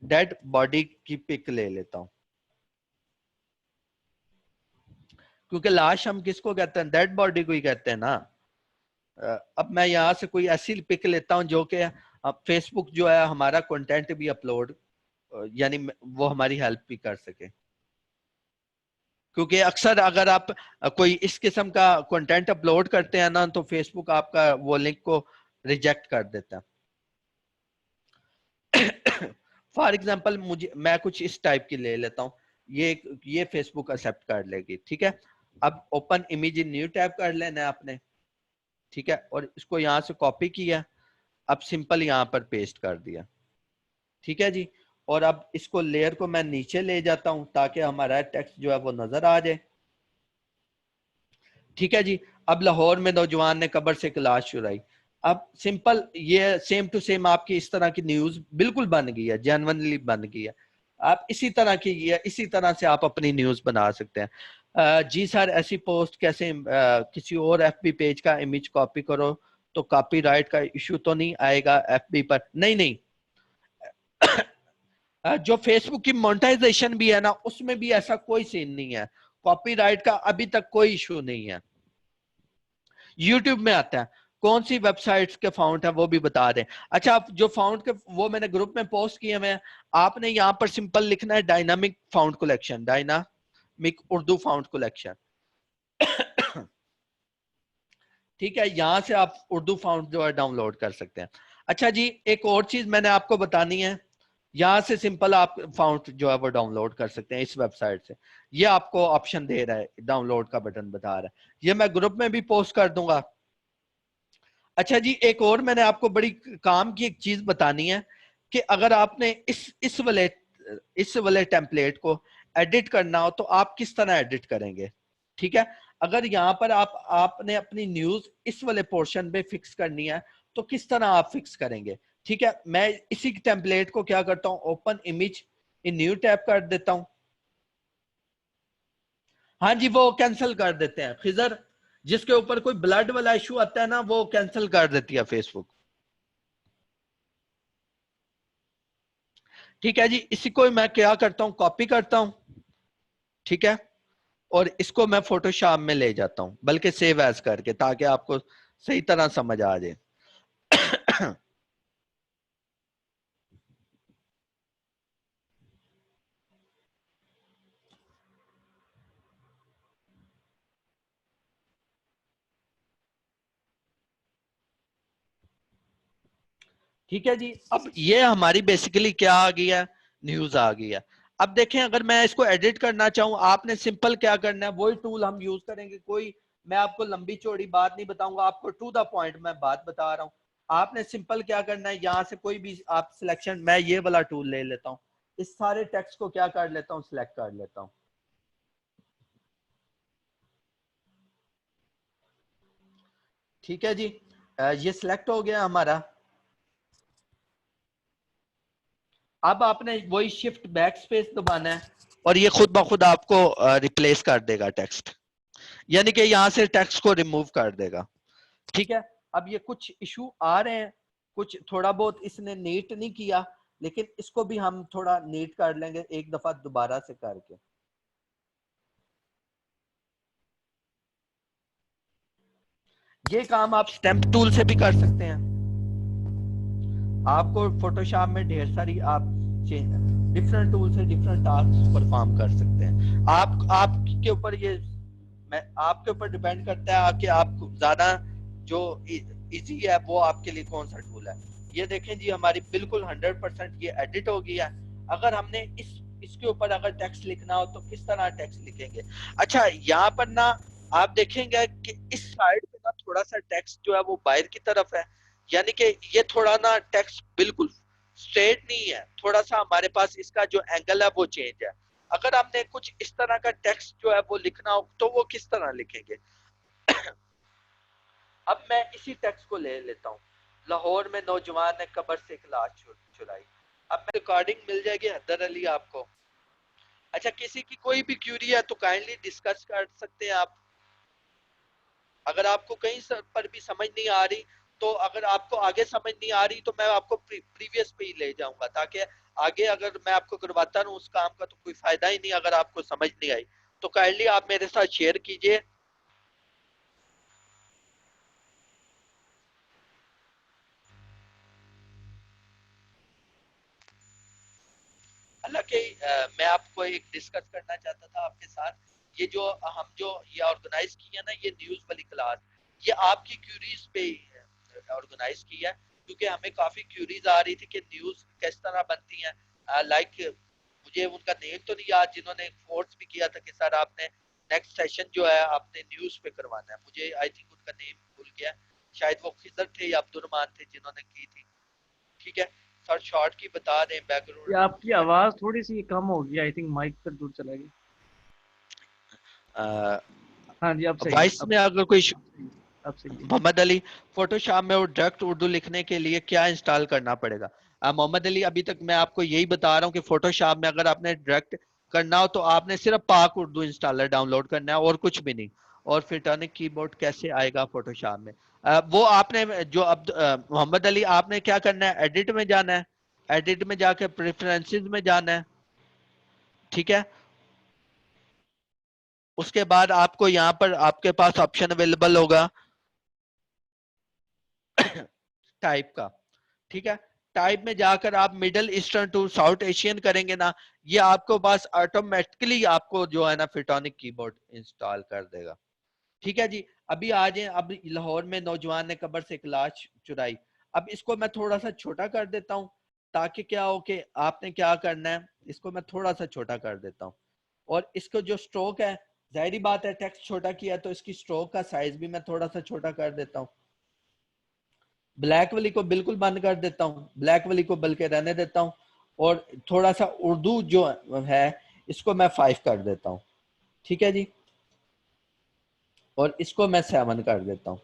डेड बॉडी की पिक ले लेता हूं, क्योंकि लाश हम किसको कहते हैं, डेड बॉडी को ही कहते हैं ना। अब मैं यहां से कोई ऐसी पिक लेता हूं जो कि फेसबुक जो है हमारा कंटेंट भी अपलोड, यानी वो हमारी हेल्प भी कर सके, क्योंकि अक्सर अगर आप कोई इस किस्म का कंटेंट अपलोड करते हैं ना तो फेसबुक आपका वो लिंक को रिजेक्ट कर देता है। फॉर एग्जाम्पल मुझे, मैं कुछ इस टाइप की ले लेता हूँ, ये फेसबुक एक्सेप्ट कर लेगी, ठीक है। अब open image in new tab कर लेना है आपने, ठीक है, और इसको यहां से कॉपी किया, अब सिंपल यहां पर पेस्ट कर दिया, ठीक है जी। और अब इसको लेयर को मैं नीचे ले जाता हूं ताकि हमारा टेक्स्ट जो है वो नजर आ जाए, ठीक है जी। अब लाहौर में नौजवान ने कब्र से एक लाश चुराई। अब सिंपल ये सेम टू सेम आपकी इस तरह की न्यूज बिल्कुल बन गई है, जेन्युइनली बन गई है। आप इसी तरह की, ये इसी तरह से आप अपनी न्यूज बना सकते हैं। जी सर, ऐसी पोस्ट कैसे, किसी और एफबी पेज का इमेज कॉपी करो तो कॉपीराइट का इशू तो नहीं आएगा एफबी पर, नहीं नहीं। जो फेसबुक की मोनेटाइजेशन भी है ना उसमें भी ऐसा कोई सीन नहीं है, कॉपीराइट का अभी तक कोई इशू नहीं है। यूट्यूब में आता है, कौन सी वेबसाइट्स के फाउंड है वो भी बता दें। अच्छा, आप जो फाउंड के वो मैंने ग्रुप में पोस्ट किए हुए हैं, आपने यहाँ पर सिंपल लिखना है dynamic found collection, dynamic Urdu found collection, ठीक है। यहां से आप उर्दू फाउंड जो है डाउनलोड कर सकते हैं। अच्छा जी, एक और चीज मैंने आपको बतानी है, यहां से सिंपल आप फाउंड जो है वो डाउनलोड कर सकते हैं इस वेबसाइट से। ये आपको ऑप्शन दे रहा है, डाउनलोड का बटन बता रहा है, ये मैं ग्रुप में भी पोस्ट कर दूंगा। अच्छा जी, एक और मैंने आपको बड़ी काम की एक चीज बतानी है कि अगर आपने इस वाले टेम्पलेट को एडिट करना हो तो आप किस तरह एडिट करेंगे, ठीक है। अगर यहाँ पर आपने अपनी न्यूज इस वाले पोर्शन पे फिक्स करनी है तो किस तरह आप फिक्स करेंगे, ठीक है। मैं इसी टेम्पलेट को क्या करता हूँ, open image in new tab कर देता हूँ। हाँ जी, वो कैंसिल कर देते हैं खिजर, जिसके ऊपर कोई ब्लड वाला इशू आता है ना वो कैंसिल कर देती है फेसबुक, ठीक है जी। इसी को मैं क्या करता हूँ, कॉपी करता हूँ, ठीक है, और इसको मैं फोटोशॉप में ले जाता हूँ, बल्कि सेव एज करके, ताकि आपको सही तरह समझ आ जाए। ठीक है जी, अब ये हमारी बेसिकली क्या आ गई है, न्यूज आ गई है। अब देखें, अगर मैं इसको एडिट करना चाहूं, आपने सिंपल क्या करना है, वही टूल हम यूज करेंगे। कोई मैं आपको लंबी चौड़ी बात नहीं बताऊंगा, आपको टू द पॉइंट मैं बात बता रहा हूं। आपने सिंपल क्या करना है, यहां से कोई भी आप सिलेक्शन, मैं ये वाला टूल ले लेता हूं, इस सारे टेक्स्ट को क्या कर लेता हूं, सिलेक्ट कर लेता हूं, ठीक है जी। ये सिलेक्ट हो गया हमारा। अब आपने वही शिफ्ट बैक स्पेस दबाना है और ये खुद ब खुद आपको रिप्लेस कर देगा टेक्स्ट, यानी कि यहाँ से टेक्स्ट को रिमूव कर देगा। ठीक है, अब ये कुछ इशू आ रहे हैं, कुछ थोड़ा बहुत इसने नीट नहीं किया, लेकिन इसको भी हम थोड़ा नीट कर लेंगे एक दफा दोबारा से करके। ये काम आप स्टैम्प टूल से भी कर सकते हैं। आपको फोटोशॉप में ढेर सारी आप डिफरेंट टूल से डिफरेंट टास्क परफॉर्म कर सकते हैं। आपके ऊपर ये आपके ऊपर डिपेंड करता है कि आपको ज्यादा जो इजी है वो आपके लिए कौन सा टूल है। ये देखें जी, हमारी बिल्कुल 100% ये एडिट हो गया है। अगर हमने इसके ऊपर अगर टेक्स्ट लिखना हो तो किस तरह टेक्स्ट लिखेंगे। अच्छा, यहाँ पर ना आप देखेंगे कि इस साइड पे ना थोड़ा सा टेक्स्ट जो है वो बाहर की तरफ है, यानी कि ये थोड़ा ना टेक्स्ट बिल्कुल स्ट्रेट नहीं है, थोड़ा सा हमारे पास इसका जो एंगल है वो चेंज है। अगर आपने कुछ इस तरह का टेक्स्ट जो है वो लिखना हो तो वो किस तरह लिखेंगे। अब मैं इसी टेक्स्ट को ले लेता हूँ, लाहौर में नौजवान ने कब्र से एक लाश चुराई। अब मैं रिकॉर्डिंग मिल जाएगी हैदर अली आपको। अच्छा, किसी की कोई भी क्यूरी है तो काइंडली डिस्कस कर सकते हैं आप। अगर आपको कहीं पर भी समझ नहीं आ रही, तो अगर आपको आगे समझ नहीं आ रही तो मैं आपको प्रीवियस पे ही ले जाऊंगा, ताकि आगे अगर मैं आपको करवाता रहूं उस काम का तो कोई फायदा ही नहीं अगर आपको समझ नहीं आई। तो काइंडली आप मेरे साथ शेयर कीजिए। हालांकि मैं आपको एक डिस्कस करना चाहता था आपके साथ, ये जो हम जो ये ऑर्गेनाइज की है ना ये न्यूज वाली क्लास, ये आपकी क्यूरीज पे ऑर्गेनाइज की है, क्योंकि हमें काफी क्यूरीज आ रही थी कि न्यूज किस तरह बनती है। लाइक मुझे उनका नेम तो नहीं याद जिन्होंने फोर्स भी किया था कि सर आपने नेक्स्ट सेशन जो है आपने न्यूज पे करवाना है, मुझे आई थिंक उनका नेम भूल गया, शायद वो खिजर थे या अब्दुलरहमान थे जिन्होंने की थी। ठीक है सर, शॉर्ट की बता दें ये आपकी बैकग्राउंड। आवाज थोड़ी सी कम होगी, आई थिंक माइक पर दूर चला गया। हाँ जी, अब सही है, वॉइस में अगर कोई अब सही है, अब सही है। मोहम्मद अली, फोटोशॉप में वो डायरेक्ट उर्दू लिखने के लिए क्या इंस्टॉल करना पड़ेगा। मोहम्मद अली, अभी तक मैं आपको यही बता रहा हूँ कि फोटोशॉप में अगर आपने डायरेक्ट करना हो तो आपने सिर्फ पाक उर्दू इंस्टॉलर डाउनलोड करना है और कुछ भी नहीं। और फिटॉनिक कीबोर्ड कैसे आएगा फोटोशॉप में, वो आपने जो अब मोहम्मद अली आपने क्या करना है, एडिट में जाना है, एडिट में जाके प्रेफरेंसेस में जाना है। ठीक है, उसके बाद आपको यहाँ पर आपके पास ऑप्शन अवेलेबल होगा टाइप का। ठीक है, टाइप में जाकर आप Middle Eastern to South Asian करेंगे ना, ये आपको पास ऑटोमेटिकली आपको जो है ना फिटोनिक कीबोर्ड इंस्टॉल कर देगा। ठीक है जी, अभी आ जाए, अब लाहौर में नौजवान ने कब्र से एक लाश चुराई। अब इसको मैं थोड़ा सा छोटा कर देता हूँ, ताकि क्या हो कि आपने क्या करना है, इसको मैं थोड़ा सा छोटा कर देता हूँ। और इसको जो स्ट्रोक है, जाहिर बात है टेक्स्ट छोटा किया तो इसकी स्ट्रोक का साइज भी मैं थोड़ा सा छोटा कर देता हूँ। ब्लैक वाली को बिल्कुल बंद कर देता हूँ, ब्लैक वाली को बल्कि रहने देता हूँ। और थोड़ा सा उर्दू जो है इसको मैं 5 कर देता हूँ। ठीक है जी, और इसको मैं 7 कर देता हूँ।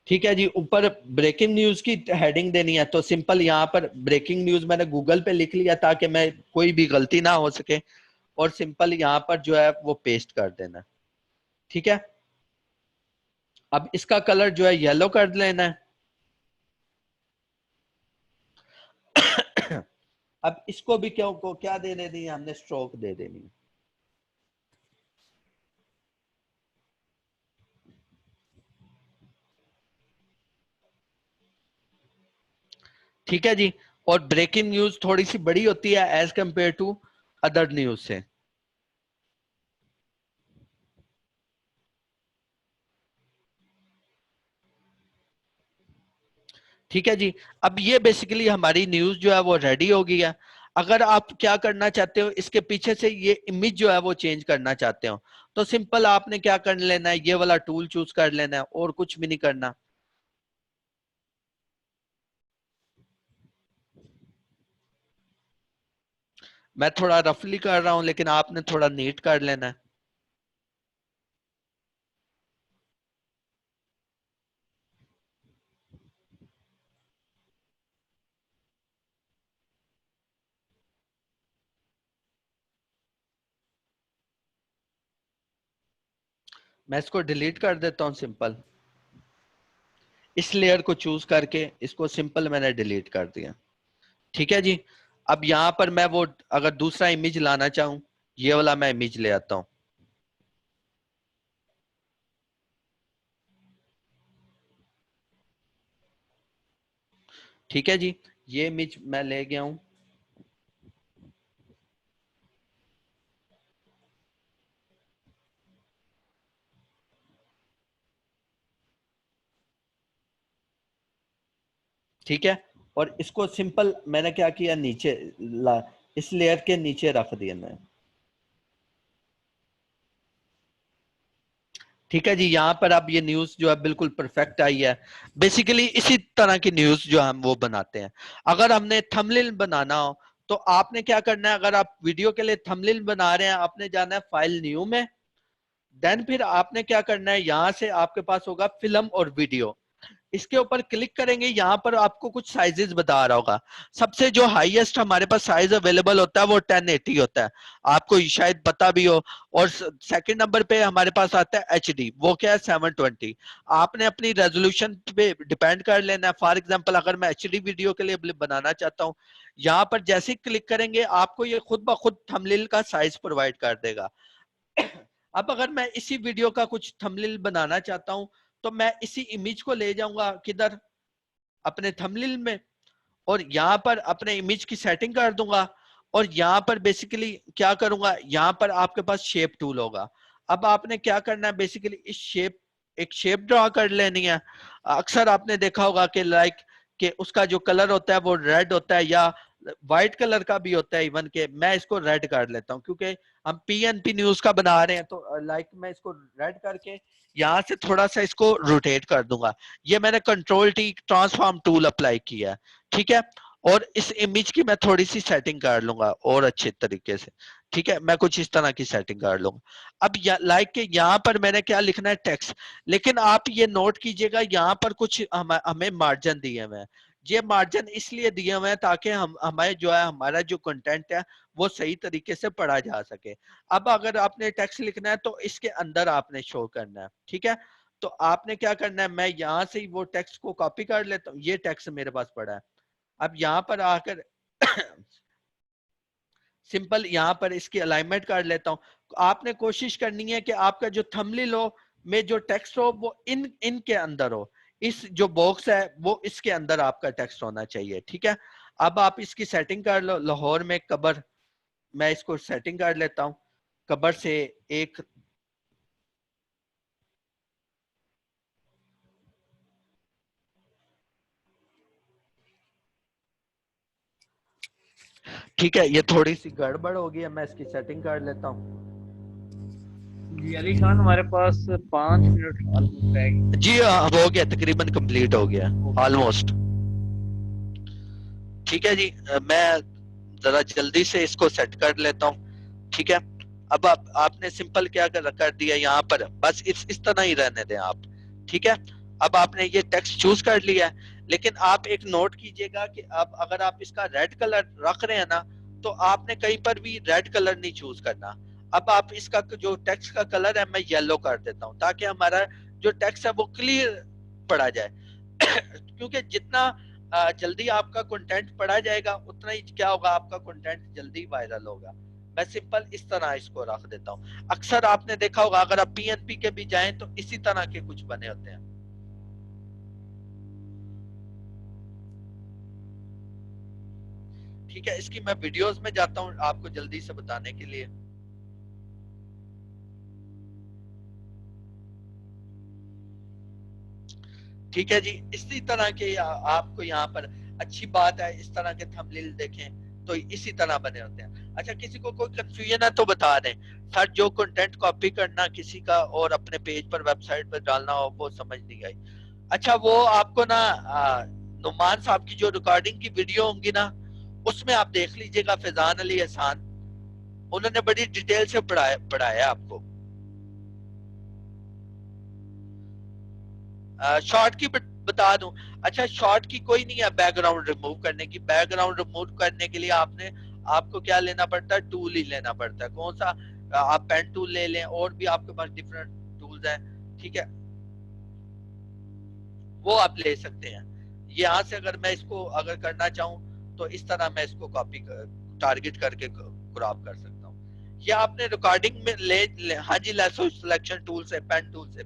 ठीक है जी, ऊपर ब्रेकिंग न्यूज की हेडिंग देनी है तो सिंपल यहाँ पर ब्रेकिंग न्यूज मैंने गूगल पे लिख लिया ताकि मैं कोई भी गलती ना हो सके, और सिंपल यहाँ पर जो है वो पेस्ट कर देना। ठीक है, अब इसका कलर जो है येलो कर लेना है। अब इसको भी क्या दे देनी है, हमने स्ट्रोक दे देनी है। ठीक है जी, और ब्रेकिंग न्यूज थोड़ी सी बड़ी होती है as compare to other news से। ठीक है जी, अब ये बेसिकली हमारी न्यूज जो है वो रेडी हो गई है। अगर आप क्या करना चाहते हो, इसके पीछे से ये इमेज जो है वो चेंज करना चाहते हो, तो सिंपल आपने क्या कर लेना है, ये वाला टूल चूज कर लेना है और कुछ भी नहीं करना। मैं थोड़ा रफली कर रहा हूं लेकिन आपने थोड़ा नीट कर लेना है। मैं इसको डिलीट कर देता हूं सिंपल, इस लेयर को चूज करके इसको सिंपल मैंने डिलीट कर दिया। ठीक है जी। अब यहां पर मैं वो अगर दूसरा इमेज लाना चाहूं, ये वाला मैं इमेज ले आता हूं। ठीक है जी, ये इमेज मैं ले गया हूं। ठीक है, और इसको सिंपल मैंने क्या किया, नीचे इस लेयर के नीचे रख दिया मैं। ठीक है जी, यहाँ पर अब ये न्यूज जो है बिल्कुल परफेक्ट आई है। बेसिकली इसी तरह की न्यूज जो हम वो बनाते हैं। अगर हमने थंबनेल बनाना हो तो आपने क्या करना है, अगर आप वीडियो के लिए थंबनेल बना रहे हैं, आपने जाना है फाइल न्यू में, देन फिर आपने क्या करना है, यहां से आपके पास होगा फिल्म और वीडियो, इसके ऊपर क्लिक करेंगे। यहाँ पर आपको कुछ साइजेस बता रहा होगा। सबसे जो हाईएस्ट हमारे पास साइज अवेलेबल होता है वो 1080 होता है, आपको शायद पता भी हो। और सेकंड नंबर पे हमारे पास आता है एचडी, वो क्या है 720। आपने अपनी रेजोल्यूशन पे डिपेंड कर लेना है। फॉर एग्जांपल अगर मैं एचडी वीडियो के लिए बनाना चाहता हूँ, यहाँ पर जैसे ही क्लिक करेंगे आपको ये खुद ब खुद थंबनेल का साइज प्रोवाइड कर देगा। अब अगर मैं इसी वीडियो का कुछ थंबनेल बनाना चाहता हूं, तो मैं इसी इमेज को ले जाऊंगा किधर, अपने थंबनेल में, और यहां पर अपने इमेज की सेटिंग कर दूंगा। और यहां पर बेसिकली क्या करूंगा, यहां पर आपके पास शेप टूल होगा। अब आपने क्या करना है, बेसिकली इस शेप, एक शेप ड्रॉ कर लेनी है। अक्सर आपने देखा होगा कि लाइक कि उसका जो कलर होता है वो रेड होता है, या व्हाइट कलर का भी होता है। इवन के मैं इसको रेड कर लेता हूँ क्योंकि हम पीएनपी न्यूज का बना रहे हैं, तो लाइक मैं इसको रेड करके यहां से थोड़ा सा इसको रोटेट कर दूंगा। ये मैंने control T transform tool apply किया है। ठीक है, और इस इमेज की मैं थोड़ी सी सेटिंग कर लूंगा और अच्छे तरीके से। ठीक है, मैं कुछ इस तरह की सेटिंग कर लूंगा। अब लाइक के यहाँ पर मैंने क्या लिखना है, टेक्स्ट। लेकिन आप ये नोट कीजिएगा, यहाँ पर कुछ हमें मार्जिन दिए हुए हैं। ये मार्जिन इसलिए दिए हुए हैं ताकि हम हमें जो है हमारा जो कंटेंट है वो सही तरीके से पढ़ा जा सके। अब अगर आपने टेक्स्ट लिखना है तो इसके अंदर आपने शो करना है। ठीक है, तो आपने क्या करना है, मैं यहां से ही वो टेक्स्ट को कॉपी कर लेता हूँ। ये टेक्स्ट मेरे पास पड़ा है। अब यहाँ पर आकर सिंपल यहाँ पर इसकी अलाइनमेंट कर लेता हूँ। आपने कोशिश करनी है कि आपका जो थंबनेल हो में जो टेक्स्ट हो वो इनके अंदर हो। इस जो बॉक्स है वो इसके अंदर आपका टेक्स्ट होना चाहिए। ठीक है, अब आप इसकी सेटिंग कर लो। लाहौर में कबर, मैं इसको सेटिंग कर लेता हूँ। कबर से एक, ठीक है, ये थोड़ी सी गड़बड़ हो गई है, मैं इसकी सेटिंग कर लेता हूँ। जी अली खान, हमारे पास 5 मिनट ऑलमोस्ट रह गए। जी हाँ, हो गया, तकरीबन कंप्लीट हो गया ऑलमोस्ट। ठीक है जी, मैं जरा जल्दी से इसको सेट कर लेता हूँ। ठीक है, अब आपने सिंपल क्या कर दिया, यहाँ पर बस इस तरह ही रहने दें आप। ठीक है, अब आपने ये टेक्स्ट चूज कर लिया है। लेकिन आप एक नोट कीजिएगा कि अब अगर आप इसका रेड कलर रख रहे हैं ना, तो आपने कहीं पर भी रेड कलर नहीं चूज करना। अब आप इसका जो टेक्स्ट का कलर है मैं येलो कर देता हूँ, ताकि हमारा जो टेक्स्ट है वो क्लियर पढ़ा जाए। क्योंकि जितना जल्दी आपका कंटेंट पढ़ा जाएगा उतना ही क्या होगा, आपका कंटेंट जल्दी वायरल होगा। मैं सिंपल इस तरह इसको रख देता हूँ। अक्सर आपने देखा होगा अगर आप पीएनपी के भी जाएं तो इसी तरह के कुछ बने होते हैं। ठीक है, इसकी मैं वीडियोस में जाता हूँ आपको जल्दी से बताने के लिए। ठीक है जी, इसी तरह के आपको यहाँ पर अच्छी बात है, इस तरह के थंबनेल देखें तो इसी तरह बने होते हैं। अच्छा, किसी को कोई कंफ्यूजन है तो बता दें सर, जो कंटेंट कॉपी करना किसी का और अपने पेज पर वेबसाइट पर डालना हो वो समझ नहीं आई। अच्छा, वो आपको ना नुमान साहब की जो रिकॉर्डिंग की वीडियो होंगी ना, उसमें आप देख लीजिएगा, फैजान अली एहसान, उन्होंने बड़ी डिटेल से पढ़ाया आपको। शॉर्ट की बता दूं। अच्छा, शॉर्ट की कोई नहीं है बैकग्राउंड रिमूव करने की। बैकग्राउंड रिमूव करने के लिए आपको क्या लेना पड़ता है, टूल ही लेना पड़ता है। कौन सा, आप पेन टूल ले लें, और भी आपके पास डिफरेंट टूल्स वीडियोस हैं, ठीक है, वो आप ले सकते हैं। यहाँ से अगर मैं इसको अगर करना चाहूँ तो इस तरह मैं इसको कॉपी टारगेट करके क्रॉप कर सकता हूँ। या आपने रिकॉर्डिंग में हाँ जी, लेसो सिलेक्शन टूल से, पेन टूल से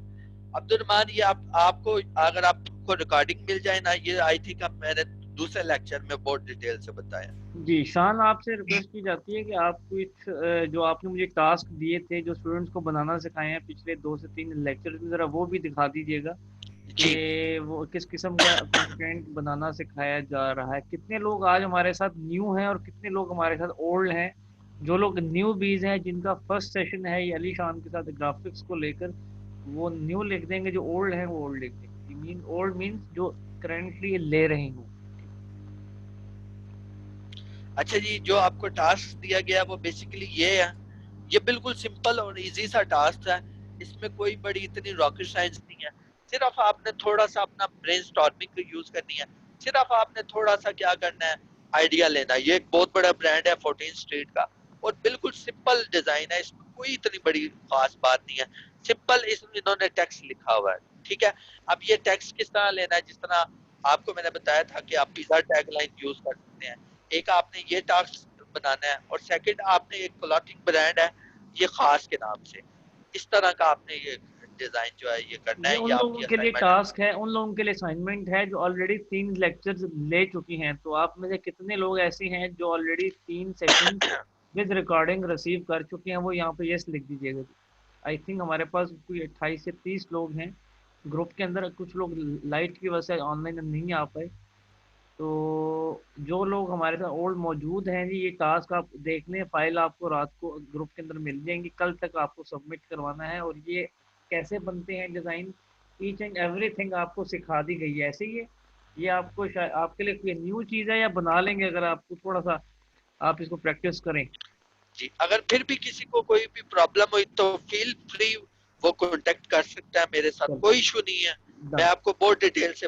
अब्दुल रहमान, ये आपको अगर आपको रिकॉर्डिंग मिल जाए ना, ये आई थिंक मैंने दूसरे लेक्चर में बहुत डिटेल से बताया। जी शान, आपसे रिक्वेस्ट की जाती है कि आप कुछ जो आपने मुझे टास्क दिए थे जो स्टूडेंट्स को बनाना सिखाए हैं पिछले 2 से 3 लेक्चर में, ज़रा वो भी दिखा दीजिएगा जी कि वो किस किस्म का कंटेंट बनाना सिखाया जा रहा है। कितने लोग आज हमारे साथ न्यू हैं और कितने लोग हमारे साथ ओल्ड हैं। जो लोग न्यू बीज हैं, जिनका फर्स्ट सेशन है ये अली शान के साथ ग्राफिक्स को लेकर, वो न्यू लिख देंगे, जो ओल्ड हैं वो ओल्ड लिख देंगे। मीन ओल्ड मीन्स जो करेंटली ले रहे हो। अच्छा जी, जो आपको टास्क दिया गया वो बेसिकली ये है, ये बिल्कुल सिंपल और इजी सा टास्क है, इसमें कोई बड़ी इतनी रॉकेट साइंस नहीं है। सिर्फ आपने थोड़ा सा अपना ब्रेनस्टॉर्मिंग को यूज करनी है, सिर्फ आपने थोड़ा सा क्या करना है, आइडिया लेना है। ये एक बहुत बड़ा ब्रांड है 14 स्ट्रीट का, और बिल्कुल सिंपल डिजाइन है, इसमें कोई इतनी बड़ी खास बात नहीं है, सिंपल इसमें इन्होंने टेक्स्ट लिखा हुआ है, ठीक है। अब ये टेक्स्ट किस तरह लेना है, जिस तरह आपको मैंने बताया था कि आप पिज्जा टैगलाइन यूज कर सकते हैं। एक आपने ये टास्क बनाना है, और सेकंड आपने एक क्लॉथिंग ब्रांड है ये खास के नाम से, इस तरह का आपने ये डिजाइन जो है ये करना ये है, उन ये लोगों आपकी के लिए असाइनमेंट है। टास्क है, उन लोगों के लिए असाइनमेंट है जो ऑलरेडी 3 लेक्चर्स ले चुकी हैं। तो आप में से कितने लोग ऐसे हैं जो already 3 session with recording receive कर चुके हैं, वो यहाँ पे यस लिख दीजिएगा। आई थिंक हमारे पास कोई 28 से 30 लोग हैं ग्रुप के अंदर। कुछ लोग लाइट की वजह से ऑनलाइन नहीं आ पाए। तो जो लोग हमारे साथ ओल्ड मौजूद हैं जी, ये टास्क आप देख लें, फाइल आपको रात को ग्रुप के अंदर मिल जाएंगी, कल तक आपको सबमिट करवाना है। और ये कैसे बनते हैं डिज़ाइन, ईच एंड एवरीथिंग आपको सिखा दी गई है। ऐसे ही है, ये आपको शायद आपके लिए कोई न्यू चीज़ है, या बना लेंगे अगर आपको थोड़ा सा आप इसको प्रैक्टिस करें। जी, अगर फिर भी किसी को कोई भी प्रॉब्लम हुई तो फील फ्री वो कांटेक्ट कर सकता है मेरे साथ, चल कोई इशू नहीं है। मैं डन। आपको बहुत डिटेल से